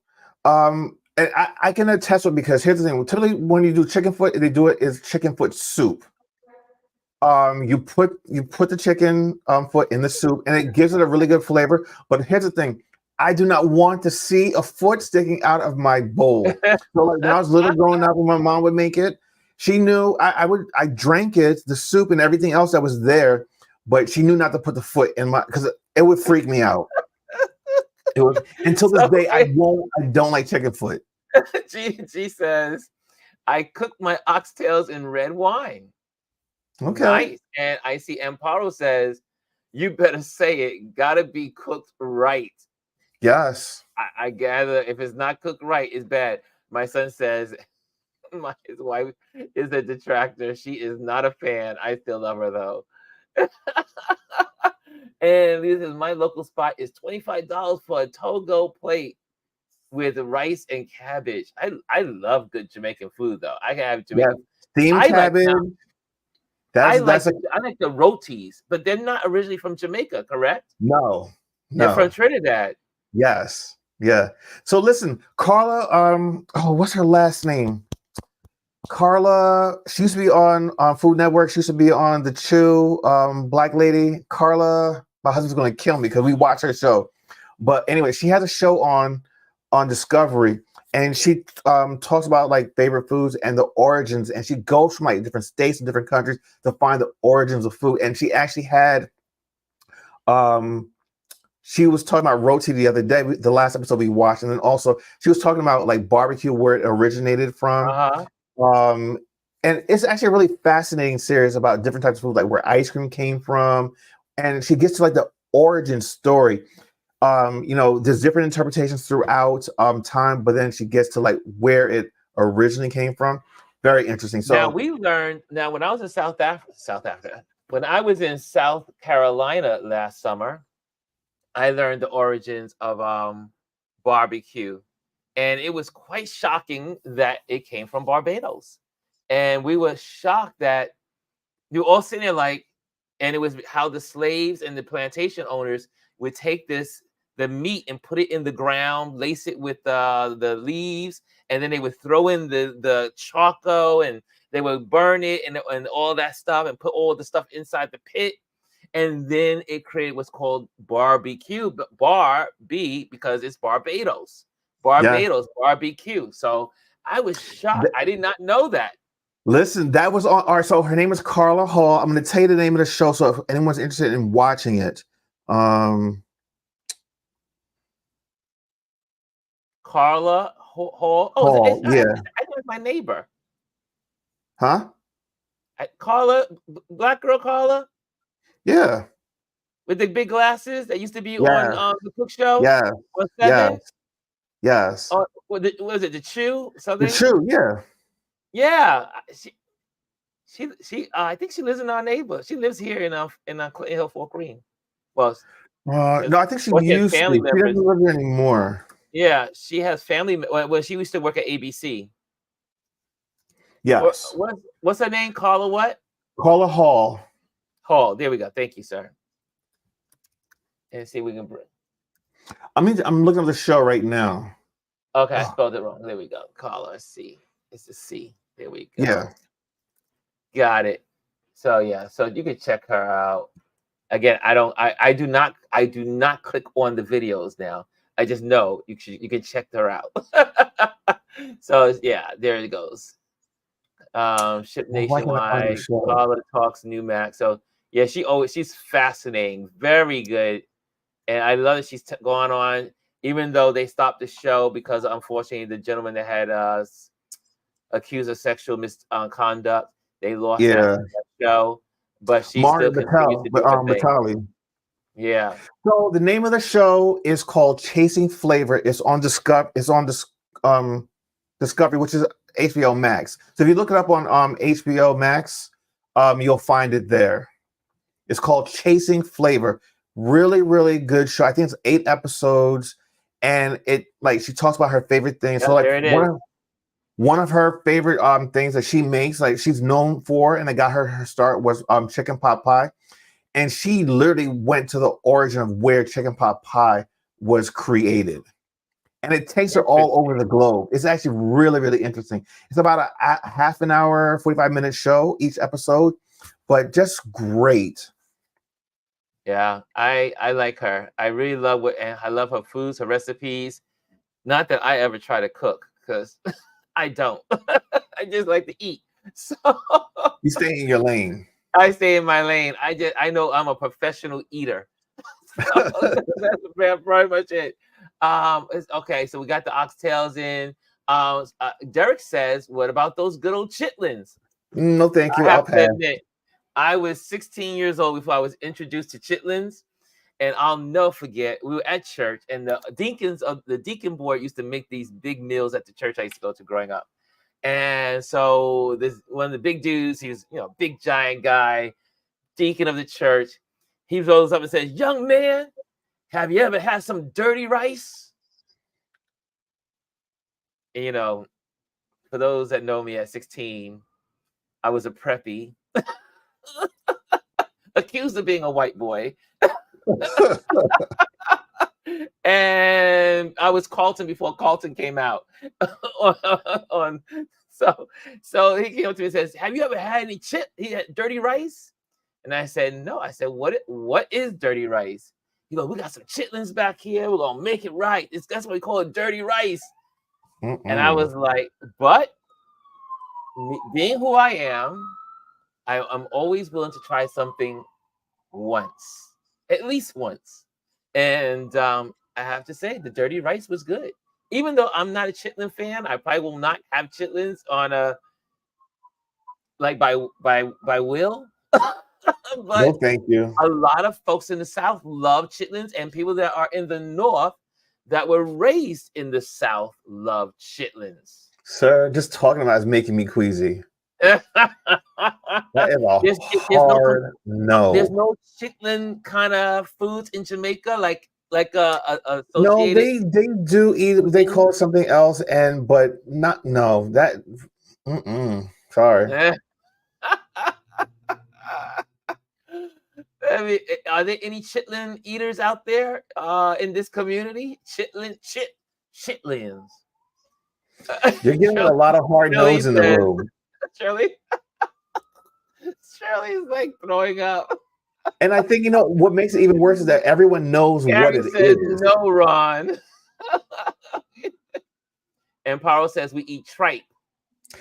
And I can attest with, because here's the thing. Typically, when you do chicken foot, they do it is chicken foot soup. You put the chicken foot in the soup, and it gives it a really good flavor. But here's the thing: I do not want to see a foot sticking out of my bowl. So like when I was little growing up, when my mom would make it, she knew I drank it, the soup and everything else that was there, but she knew not to put the foot in my, because it would freak me out. It was, until this day, I don't like chicken foot. G says, I cook my oxtails in red wine. Okay. Nice. And I see Amparo says, you better say it. Gotta be cooked right. Yes. I gather if it's not cooked right, it's bad. My son says, his wife is a detractor. She is not a fan. I still love her though. And this is my local spot is $25 for a Togo plate with rice and cabbage. I love good Jamaican food though. I can have Jamaican steamed cabbage. I like the rotis, but they're not originally from Jamaica, correct? No. They're from Trinidad. Yes. Yeah. So listen, Carla, what's her last name? Carla, she used to be on Food Network. She used to be on The Chew, black lady. Carla, my husband's going to kill me because we watch her show. But anyway, she has a show on Discovery, and she talks about like favorite foods and the origins, and she goes from like different states and different countries to find the origins of food. And she actually had she was talking about roti the other day, the last episode we watched, and then also she was talking about like barbecue, where it originated from. And it's actually a really fascinating series about different types of food, like where ice cream came from, and she gets to like the origin story. There's different interpretations throughout time, but then she gets to like where it originally came from. Very interesting. So now we learned. Now, when I was in South Africa, when I was in South Carolina last summer, I learned the origins of barbecue, and it was quite shocking that it came from Barbados. And we were shocked that you all sitting there like, and it was how the slaves and the plantation owners would take the meat and put it in the ground, lace it with the leaves, and then they would throw in the charcoal, and they would burn it and all that stuff, and put all the stuff inside the pit. And then it created what's called barbecue, but B because it's Barbados. Barbecue. So I was shocked. I did not know that. Listen, that was on. All right, so her name is Carla Hall. I'm going to tell you the name of the show, so if anyone's interested in watching it. Carla Hall. Hall, I know it's my neighbor. Huh? Carla, black girl Carla. Yeah. With the big glasses that used to be on the Cook Show. Yeah. Yes. Was it The Chew? Something? The Chew, yeah. Yeah. She I think she lives in our neighborhood. She lives here in Hill Fort Green. Well, no, I think she used to. She doesn't live here anymore. Yeah, she has family. Well, she used to work at ABC. Yes. What's her name? Carla what? Carla Hall. Hall. There we go. Thank you, sir. And see if we can bring. I'm looking at the show right now. Okay, I spelled it wrong. There we go. Carla C. It's a C. There we go. Yeah. Got it. So yeah, so you can check her out. Again, I do not click on the videos now. I just know you can check her out. So yeah, there it goes. Ship nationwide. Carla Talks New Max. So yeah, she's fascinating, very good, and I love that she's going on. Even though they stopped the show because unfortunately the gentleman that had accused of sexual misconduct, they lost that show. But she still continues to do her thing. Yeah. So the name of the show is called Chasing Flavor. It's on Discovery, which is HBO Max. So if you look it up on HBO Max, you'll find it there. It's called Chasing Flavor. Really, really good show. I think it's 8 episodes, and it like she talks about her favorite things. So like one of her favorite things that she makes, like she's known for, and it got her start, was chicken pot pie. And she literally went to the origin of where chicken pot pie was created. and it takes her all over the globe. It's actually really, really interesting. It's about a half an hour, 45-minute show each episode, but just great. Yeah, I like her. I really love and I love her foods, her recipes. Not that I ever try to cook, because I don't. I just like to eat. So You stay in your lane. I stay in my lane. I know I'm a professional eater. So that's pretty much it. Okay, so we got the oxtails in. Derek says, "What about those good old chitlins?" No, thank you. I I'll have to pass. admit, I was 16 years old before I was introduced to chitlins, and I'll never forget. We were at church, and the deacon board used to make these big meals at the church I used to go to growing up. And so this one of the big dudes, he was big giant guy, deacon of the church. He rolls up and says, "Young man, have you ever had some dirty rice?" And, for those that know me at 16, I was a preppy, accused of being a white boy. And I was Carlton before Carlton came out. So he came up to me and says, "Have you ever had any He had dirty rice?" And I said, "No." I said, What is dirty rice?" He goes, "We got some chitlins back here. We're gonna make it right. That's what we call it, dirty rice." And I was like, but being who I am, I'm always willing to try something once, at least once. And I have to say, the dirty rice was good. Even though I'm not a chitlin fan, I probably will not have chitlins on by will. No, But thank you. a lot of folks in the South love chitlins, and people that are in the North that were raised in the South love chitlins. Sir, just talking about it is making me queasy. That is a hard no. There's no chitlin kind of foods in Jamaica, like No, associated. they do eat. They call it something else, but not no that. Sorry. I mean, are there any chitlin eaters out there in this community? Chitlins. You're getting a lot of hard no's in the room. Shirley's like throwing up. And I think what makes it even worse is that everyone knows what it says, is. "No, Ron." And Paro says we eat tripe.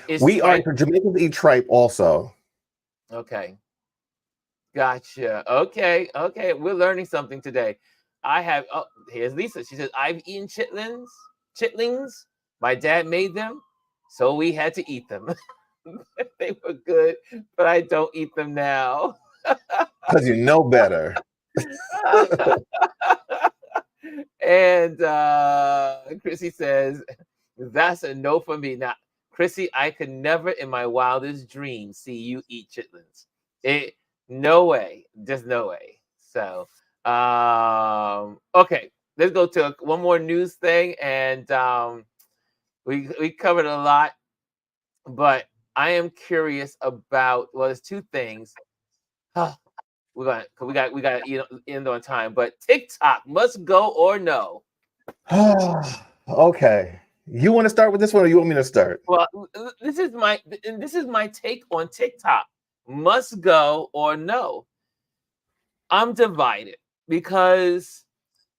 Jamaicans eat tripe also. Okay. Gotcha. Okay. We're learning something today. Here's Lisa. She says, "I've eaten chitlings. My dad made them, so we had to eat them." They were good, but I don't eat them now. Because you know better. And Chrissy says, "That's a no for me." Now, Chrissy, I could never in my wildest dreams see you eat chitlins. No way. Just no way. So, okay, let's go to one more news thing. And we covered a lot, but I am curious about, well, there's two things. We got end on time, but TikTok must go or no? Okay. You want to start with this one, or you want me to start? Well, this is my take on TikTok. Must go or no? I'm divided because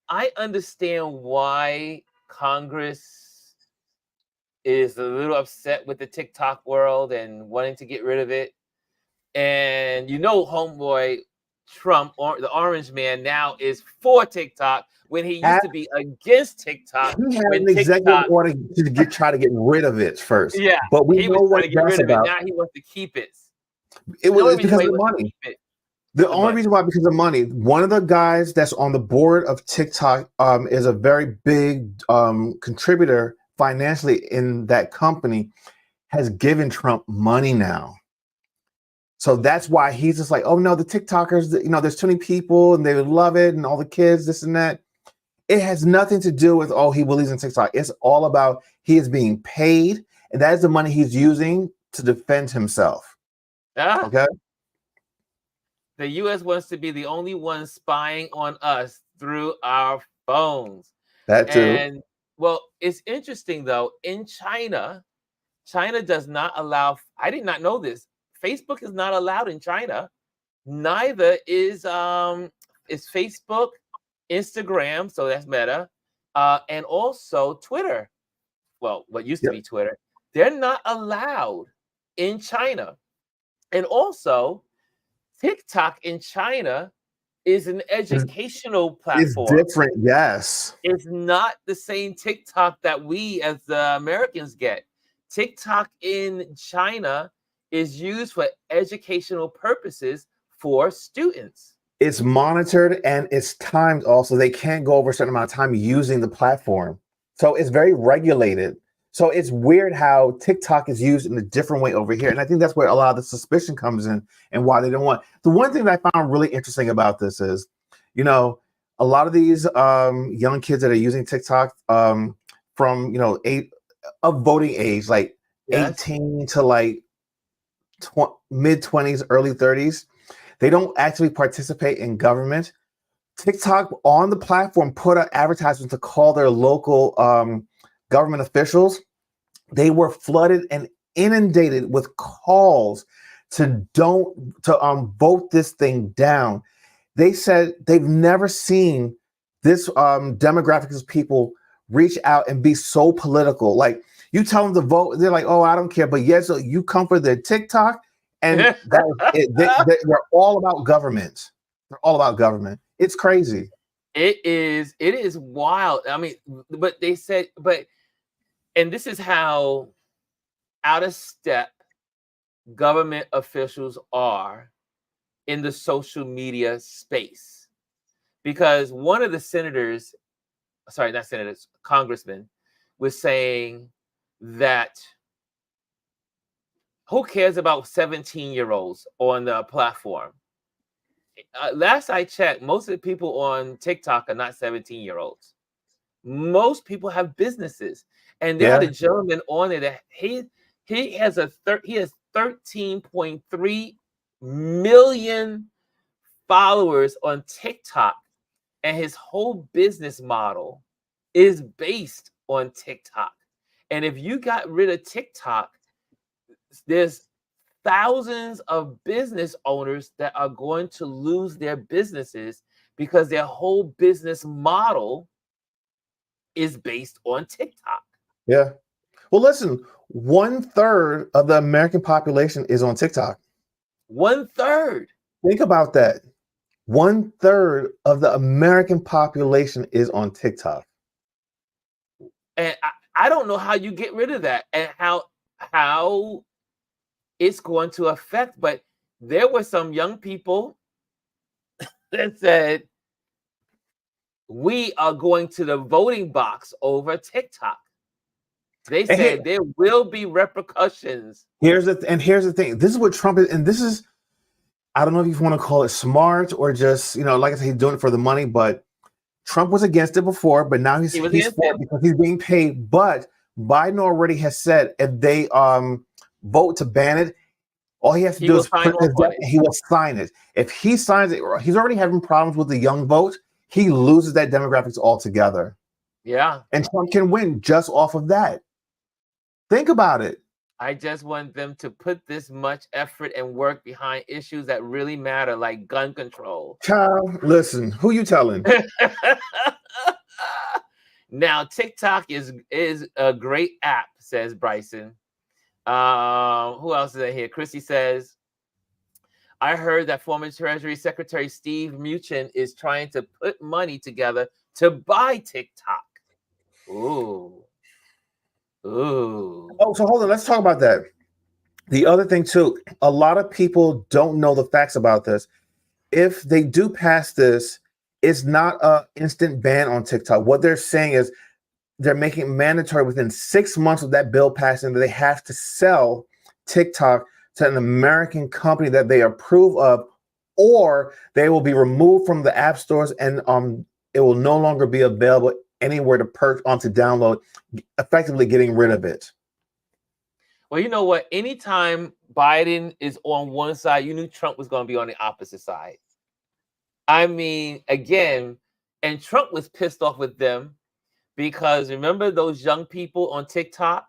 I understand why Congress is a little upset with the TikTok world and wanting to get rid of it. And homeboy Trump, or the orange man, now is for TikTok when he used to be against TikTok. He had an executive order to try to get rid of it first. Yeah, but we know what to get rid of about. it. Now he wants to keep it. It was because of the money. The only reason why, because of money. One of the guys that's on the board of TikTok is a very big contributor financially in that company, has given Trump money now. So that's why he's just like, oh no, the TikTokers, there's too many people and they would love it, and all the kids, this and that. It has nothing to do with, he believes in TikTok. It's all about he is being paid, and that is the money he's using to defend himself. Okay. The U.S. wants to be the only one spying on us through our phones. That too. Well, it's interesting though. In China, China does not allow. I did not know this. Facebook is not allowed in China. Neither is Facebook, Instagram, so that's Meta, and also Twitter. Well, what used to Yep. be Twitter. They're not allowed in China. And also, TikTok in China is an educational It's platform. different, yes. It's not the same TikTok that we as the Americans get. TikTok in China is used for educational purposes for students. It's monitored and it's timed also. They can't go over a certain amount of time using the platform. So it's very regulated. So it's weird how TikTok is used in a different way over here. And I think that's where a lot of the suspicion comes in and why they don't want. The one thing that I found really interesting about this is, you know, a lot of these young kids that are using TikTok from, you know, of voting age, like Yes. 18 to like mid 20s, early 30s, they don't actually participate in government. TikTok on the platform put out advertisements to call their local government officials. They were flooded and inundated with calls to vote this thing down. They said they've never seen this demographic of people reach out and be so political. Like you tell them to vote, they're like, "Oh, I don't care." But yes, so you come for their TikTok, and that is it. They're all about government. They're all about government. It's crazy. It is wild. I mean, but they said, and this is how out of step government officials are in the social media space. Because one of the senators, sorry, not senators, congressmen, was saying that who cares about 17-year-olds on the platform? Last I checked, most of the people on TikTok are not 17-year-olds. Most people have businesses, and they had a gentleman on it that he has 13.3 million followers on TikTok, and his whole business model is based on TikTok. And if you got rid of TikTok, there's thousands of business owners that are going to lose their businesses because their whole business model is based on TikTok. Yeah. Well, listen, 1/3 of the American population is on TikTok. 1/3. Think about that. 1/3 of the American population is on TikTok. And I don't know how you get rid of that and how it's going to affect. But there were some young people that said, we are going to the voting box over TikTok. They said there will be repercussions. Here's the thing. This is what Trump is, and this is, I don't know if you want to call it smart or just, you know, like I said, he's doing it for the money, but Trump was against it before, but now he's for it because he's being paid. But Biden already has said if they vote to ban it, all he has to do is he will sign it. If he signs it, he's already having problems with the young vote. He loses that demographics altogether. Yeah. And Trump can win just off of that. Think about it. I just want them to put this much effort and work behind issues that really matter, like gun control. Child, listen, who you telling? Now, TikTok is a great app, says Bryson. Who else is in here? Chrissy says, I heard that former Treasury Secretary Steve Mnuchin is trying to put money together to buy TikTok. Ooh. Oh, so hold on. Let's talk about that. The other thing, too, a lot of people don't know the facts about this. If they do pass this, it's not an instant ban on TikTok. What they're saying is they're making it mandatory within 6 months of that bill passing that they have to sell TikTok to an American company that they approve of, or they will be removed from the app stores and it will no longer be available anywhere to to download, effectively getting rid of it. Well, you know what? Anytime Biden is on one side, you knew Trump was going to be on the opposite side. I mean, again, and Trump was pissed off with them because remember those young people on TikTok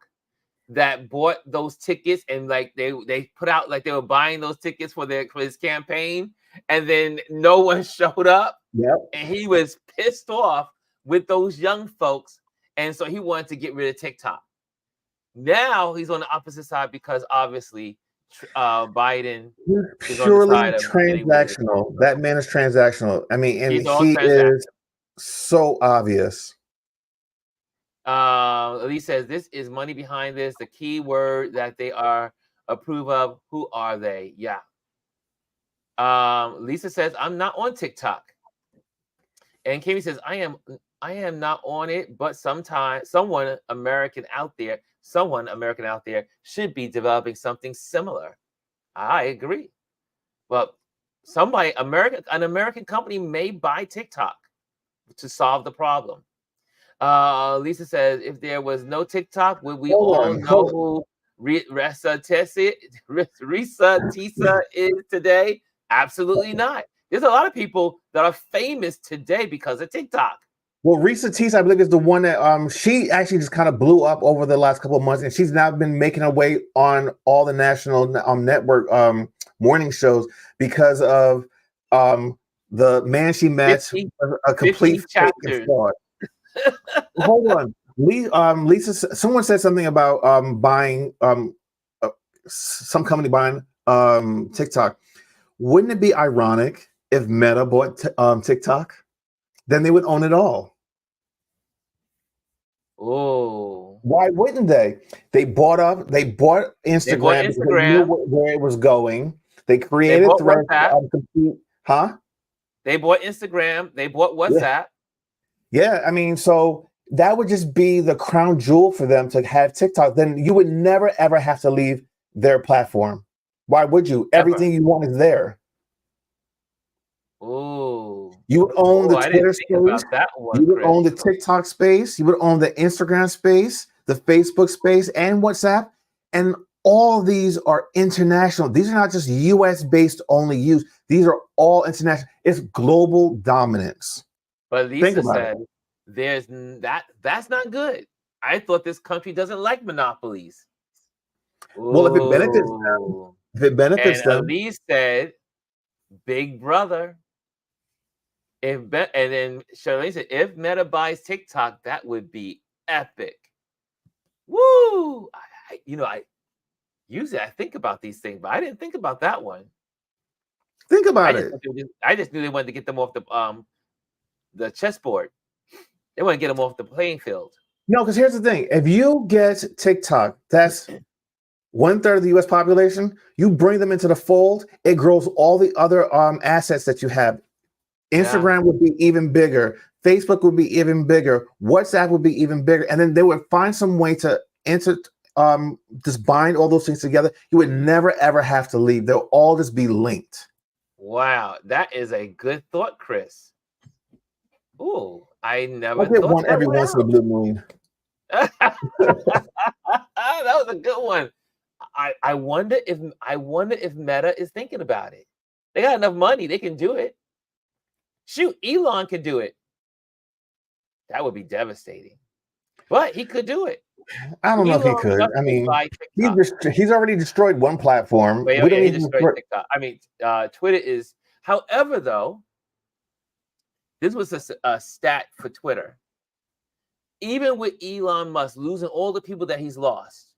that bought those tickets and like they put out like they were buying those tickets for his campaign, and then no one showed up. Yep. And he was pissed off with those young folks, and so he wanted to get rid of TikTok. Now he's on the opposite side because obviously Biden He's is on the purely side of getting rid of it. transactional. That man is transactional. I mean, and He's all he transactional. is so obvious. Elise says this is money behind this. The key word that they are approve of. Who are they? Yeah. Lisa says I'm not on TikTok, and Kimmy says I am not on it, but someone American out there should be developing something similar. I agree. Well, an American company may buy TikTok to solve the problem. Lisa says, if there was no TikTok, would we all know who Risa Tisa is today? Absolutely not. There's a lot of people that are famous today because of TikTok. Well, Risa Tisa, I believe, is the one that she actually just kind of blew up over the last couple of months, and she's now been making her way on all the national network morning shows because of the man she met, a complete fake and fraud. Hold on, Lisa. Someone said something about buying some company buying TikTok. Wouldn't it be ironic if Meta bought TikTok? Then they would own it all. Oh, why wouldn't they? They bought Instagram. They knew where it was going. They created Threads. They bought Instagram. They bought WhatsApp. Yeah, I mean, so that would just be the crown jewel for them to have TikTok. Then you would never ever have to leave their platform. Why would you? Everything you want is there. Oh, you would own the Twitter space. You would own the TikTok space. You would own the Instagram space, the Facebook space, and WhatsApp. And all these are international. These are not just US based only use. These are all international. It's global dominance. But Lisa said, "There's that's not good. I thought this country doesn't like monopolies." Well, if it benefits them, Elise said, "Big brother." And then Charlene said, "If Meta buys TikTok, that would be epic." Woo! Usually I think about these things, but I didn't think about that one. Think about it. I just knew they wanted to get them off the chessboard. They want to get them off the playing field. No, because here's the thing: if you get TikTok, that's 1/3 of the U.S. population. You bring them into the fold, it grows all the other assets that you have. Instagram would be even bigger. Facebook would be even bigger. WhatsApp would be even bigger, and then they would find some way to just bind all those things together. You would never ever have to leave. They'll all just be linked. Wow, that is a good thought, Chris. Ooh, I never get one every once in a blue moon. That was a good one. I wonder if Meta is thinking about it. They got enough money; they can do it. Shoot, Elon could do it. That would be devastating, but he could do it. I don't know if he could. I mean, he's already destroyed one platform. He destroyed TikTok. I mean, Twitter is. However, though, this was a stat for Twitter. Even with Elon Musk losing all the people that he's lost,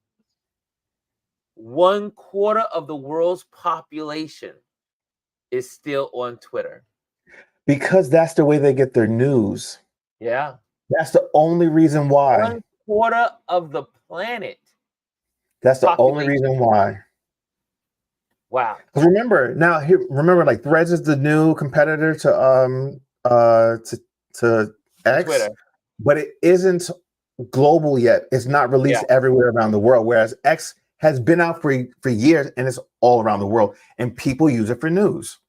1/4 of the world's population is still on Twitter. Because that's the way they get their news. Yeah. That's the only reason why. 1/4 of the planet. That's the only reason why. Wow. Because remember, like Threads is the new competitor to X, Twitter. But it isn't global yet. It's not released everywhere around the world. Whereas X has been out for years and it's all around the world, and people use it for news.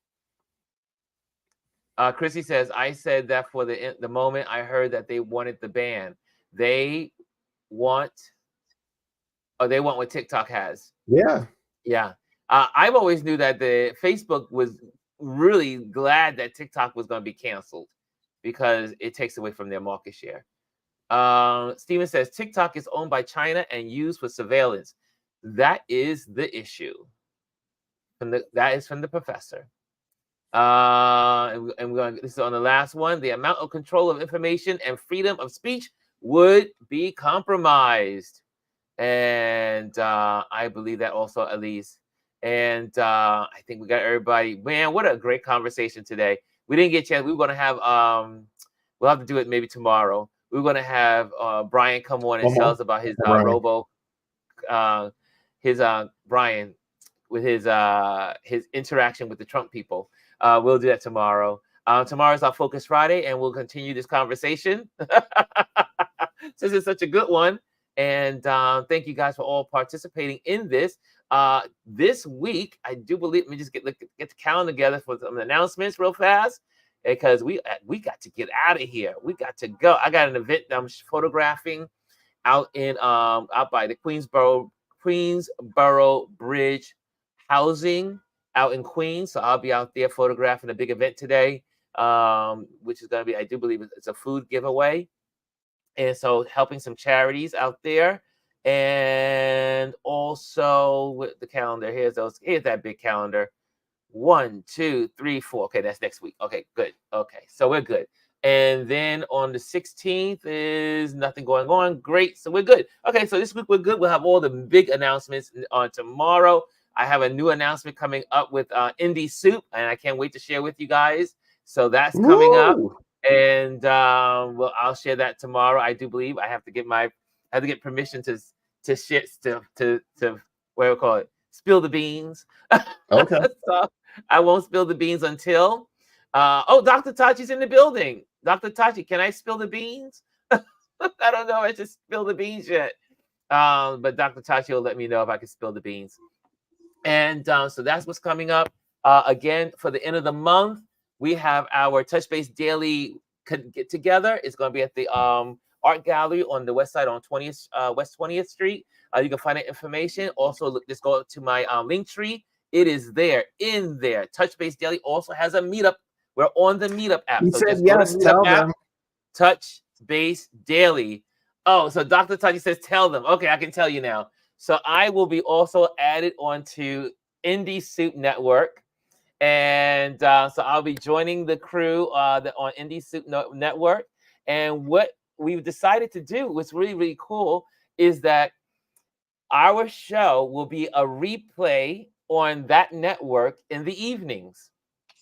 Chrissy says, I said that for the moment I heard that they wanted the ban. They want what TikTok has. Yeah. Yeah. I've always knew that the Facebook was really glad that TikTok was going to be canceled because it takes away from their market share. Steven says TikTok is owned by China and used for surveillance. That is the issue. That is from the professor. And we're going. This is on the last one. The amount of control of information and freedom of speech would be compromised, and I believe that also, Elise. And I think we got everybody. Man, what a great conversation today. We didn't get a chance. We were going to have. We'll have to do it maybe tomorrow. We're going to have Brian come on and tell us about his Brian with his interaction with the Trump people. We'll do that tomorrow. Tomorrow's our Focus Friday, and we'll continue this conversation since it's such a good one. And thank you guys for all participating in this. This week, I do believe. Let me just get the calendar together for some announcements real fast, because we got to get out of here. We got to go. I got an event that I'm photographing out by the Queensboro Bridge housing out in Queens. So I'll be out there photographing a big event today, which is going to be, I do believe it's a food giveaway. And so helping some charities out there. And also with the calendar, here's that big calendar. 1, 2, 3, 4. Okay, that's next week. Okay, good. Okay, so we're good. And then on the 16th is nothing going on. Great. So we're good. Okay, so this week we're good. We'll have all the big announcements on tomorrow. I have a new announcement coming up with Indie Soup, and I can't wait to share with you guys. So that's coming up, and well, I'll share that tomorrow. I do believe I have to get permission to share to what do we call it? Spill the beans. Okay. So I won't spill the beans until. Dr. Tachi's in the building. Dr. Tachi, can I spill the beans? I don't know if I should spill the beans yet. But Dr. Tachi will let me know if I can spill the beans. And so that's what's coming up. Again, for the end of the month, we have our Touch Base Daily get together. It's going to be at the Art Gallery on the west side on West 20th Street. You can find that information. Also, just go to my link tree. It is there, in there. Touch Base Daily also has a meetup. We're on the meetup app. He said yes, tell them. Touch Base Daily. Oh, so Dr. Tachi says tell them. Okay, I can tell you now. So I will be also added onto Indie Soup Network. And so I'll be joining the crew on Indie Soup Network. And what we've decided to do, what's really, really cool, is that our show will be a replay on that network in the evenings.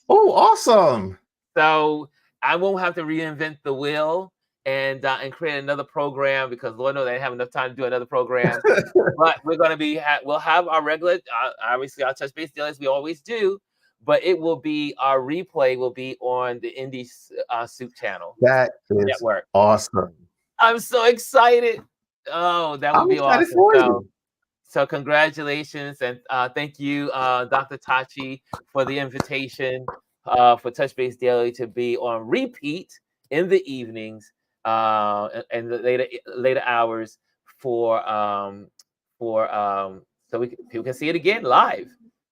Oh, awesome. So I won't have to reinvent the wheel and create another program, because Lord knows I didn't have enough time to do another program. But we're going to be, we'll have our regular, obviously our Touch Base Daily as we always do, but it will be, our replay will be on the Indie Soup channel. That is network. Awesome. I'm so excited. Oh, that would be awesome. So congratulations, and thank you, Dr. Tachi, for the invitation for Touch Base Daily to be on repeat in the evenings and the later hours so people can see it again live,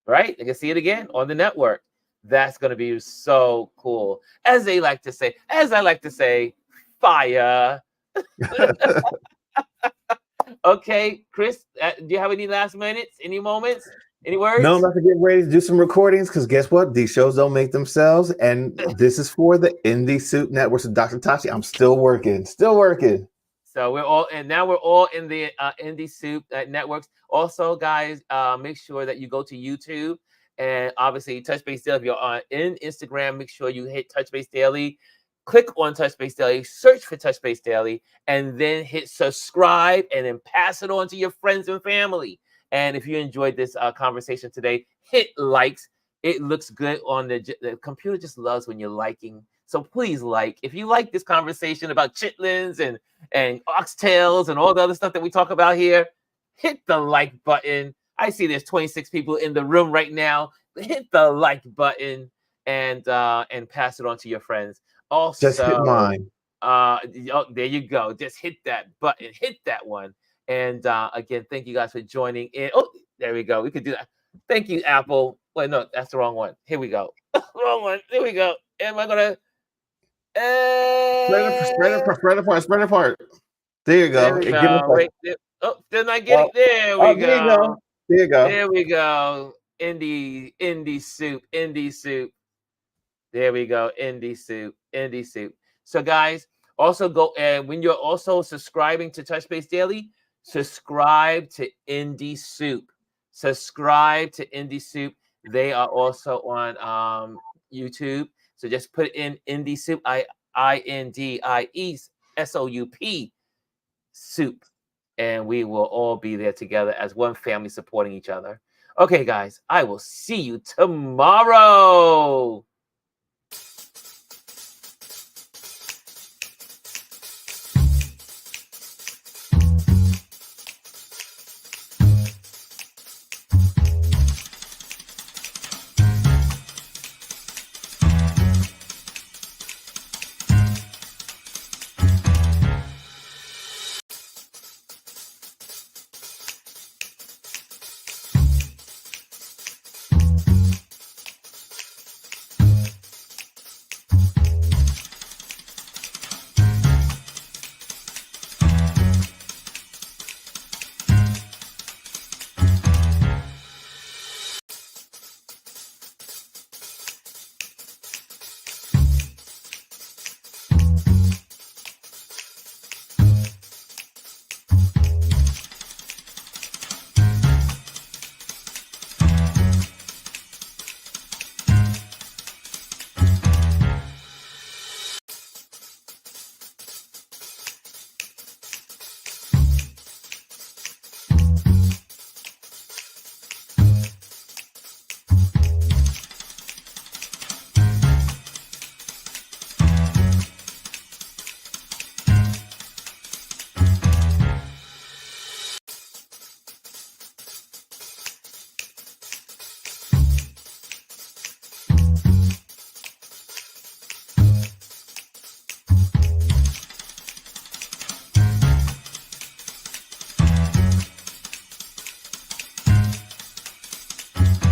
right? They can see it again on the network. That's going to be so cool. As I like to say, fire. Okay, Chris, do you have any last minutes, any moments, any words? No, I'm about to get ready to do some recordings, because guess what? These shows don't make themselves, and this is for the Indie Soup Network. So Dr. Tachi, I'm still working. So we're all in the Indie Soup networks. Also, guys, make sure that you go to YouTube, and obviously Touch Base Daily. If you're in Instagram, make sure you hit Touch Base Daily. Click on Touch Base Daily, search for Touch Base Daily, and then hit subscribe, and then pass it on to your friends and family. And if you enjoyed this conversation today, hit likes. It looks good on the computer. Just loves when you're liking. So please like. If you like this conversation about chitlins and oxtails and all the other stuff that we talk about here, hit the like button. I see there's 26 people in the room right now. Hit the like button and pass it on to your friends. Also, just hit mine. There you go. Just hit that button. Hit that one. And again, thank you guys for joining in. Oh, there we go. We could do that. Thank you, Apple. Wait, no, that's the wrong one. Here we go. Wrong one. There we go. Am I gonna spread apart? There you There go. we And give us go. like, Wait, oh, they're not getting. There we oh, there you go. go. There you go. There we go. Indie soup. Indie soup. There we go. Indie soup. Indie soup. So, guys, also go and when you're also subscribing to Touch Base Daily, subscribe to Indie Soup. Subscribe to Indie Soup. They are also on YouTube. So just put in Indie Soup. INDIE soup. And we will all be there together as one family supporting each other. Okay, guys, I will see you tomorrow.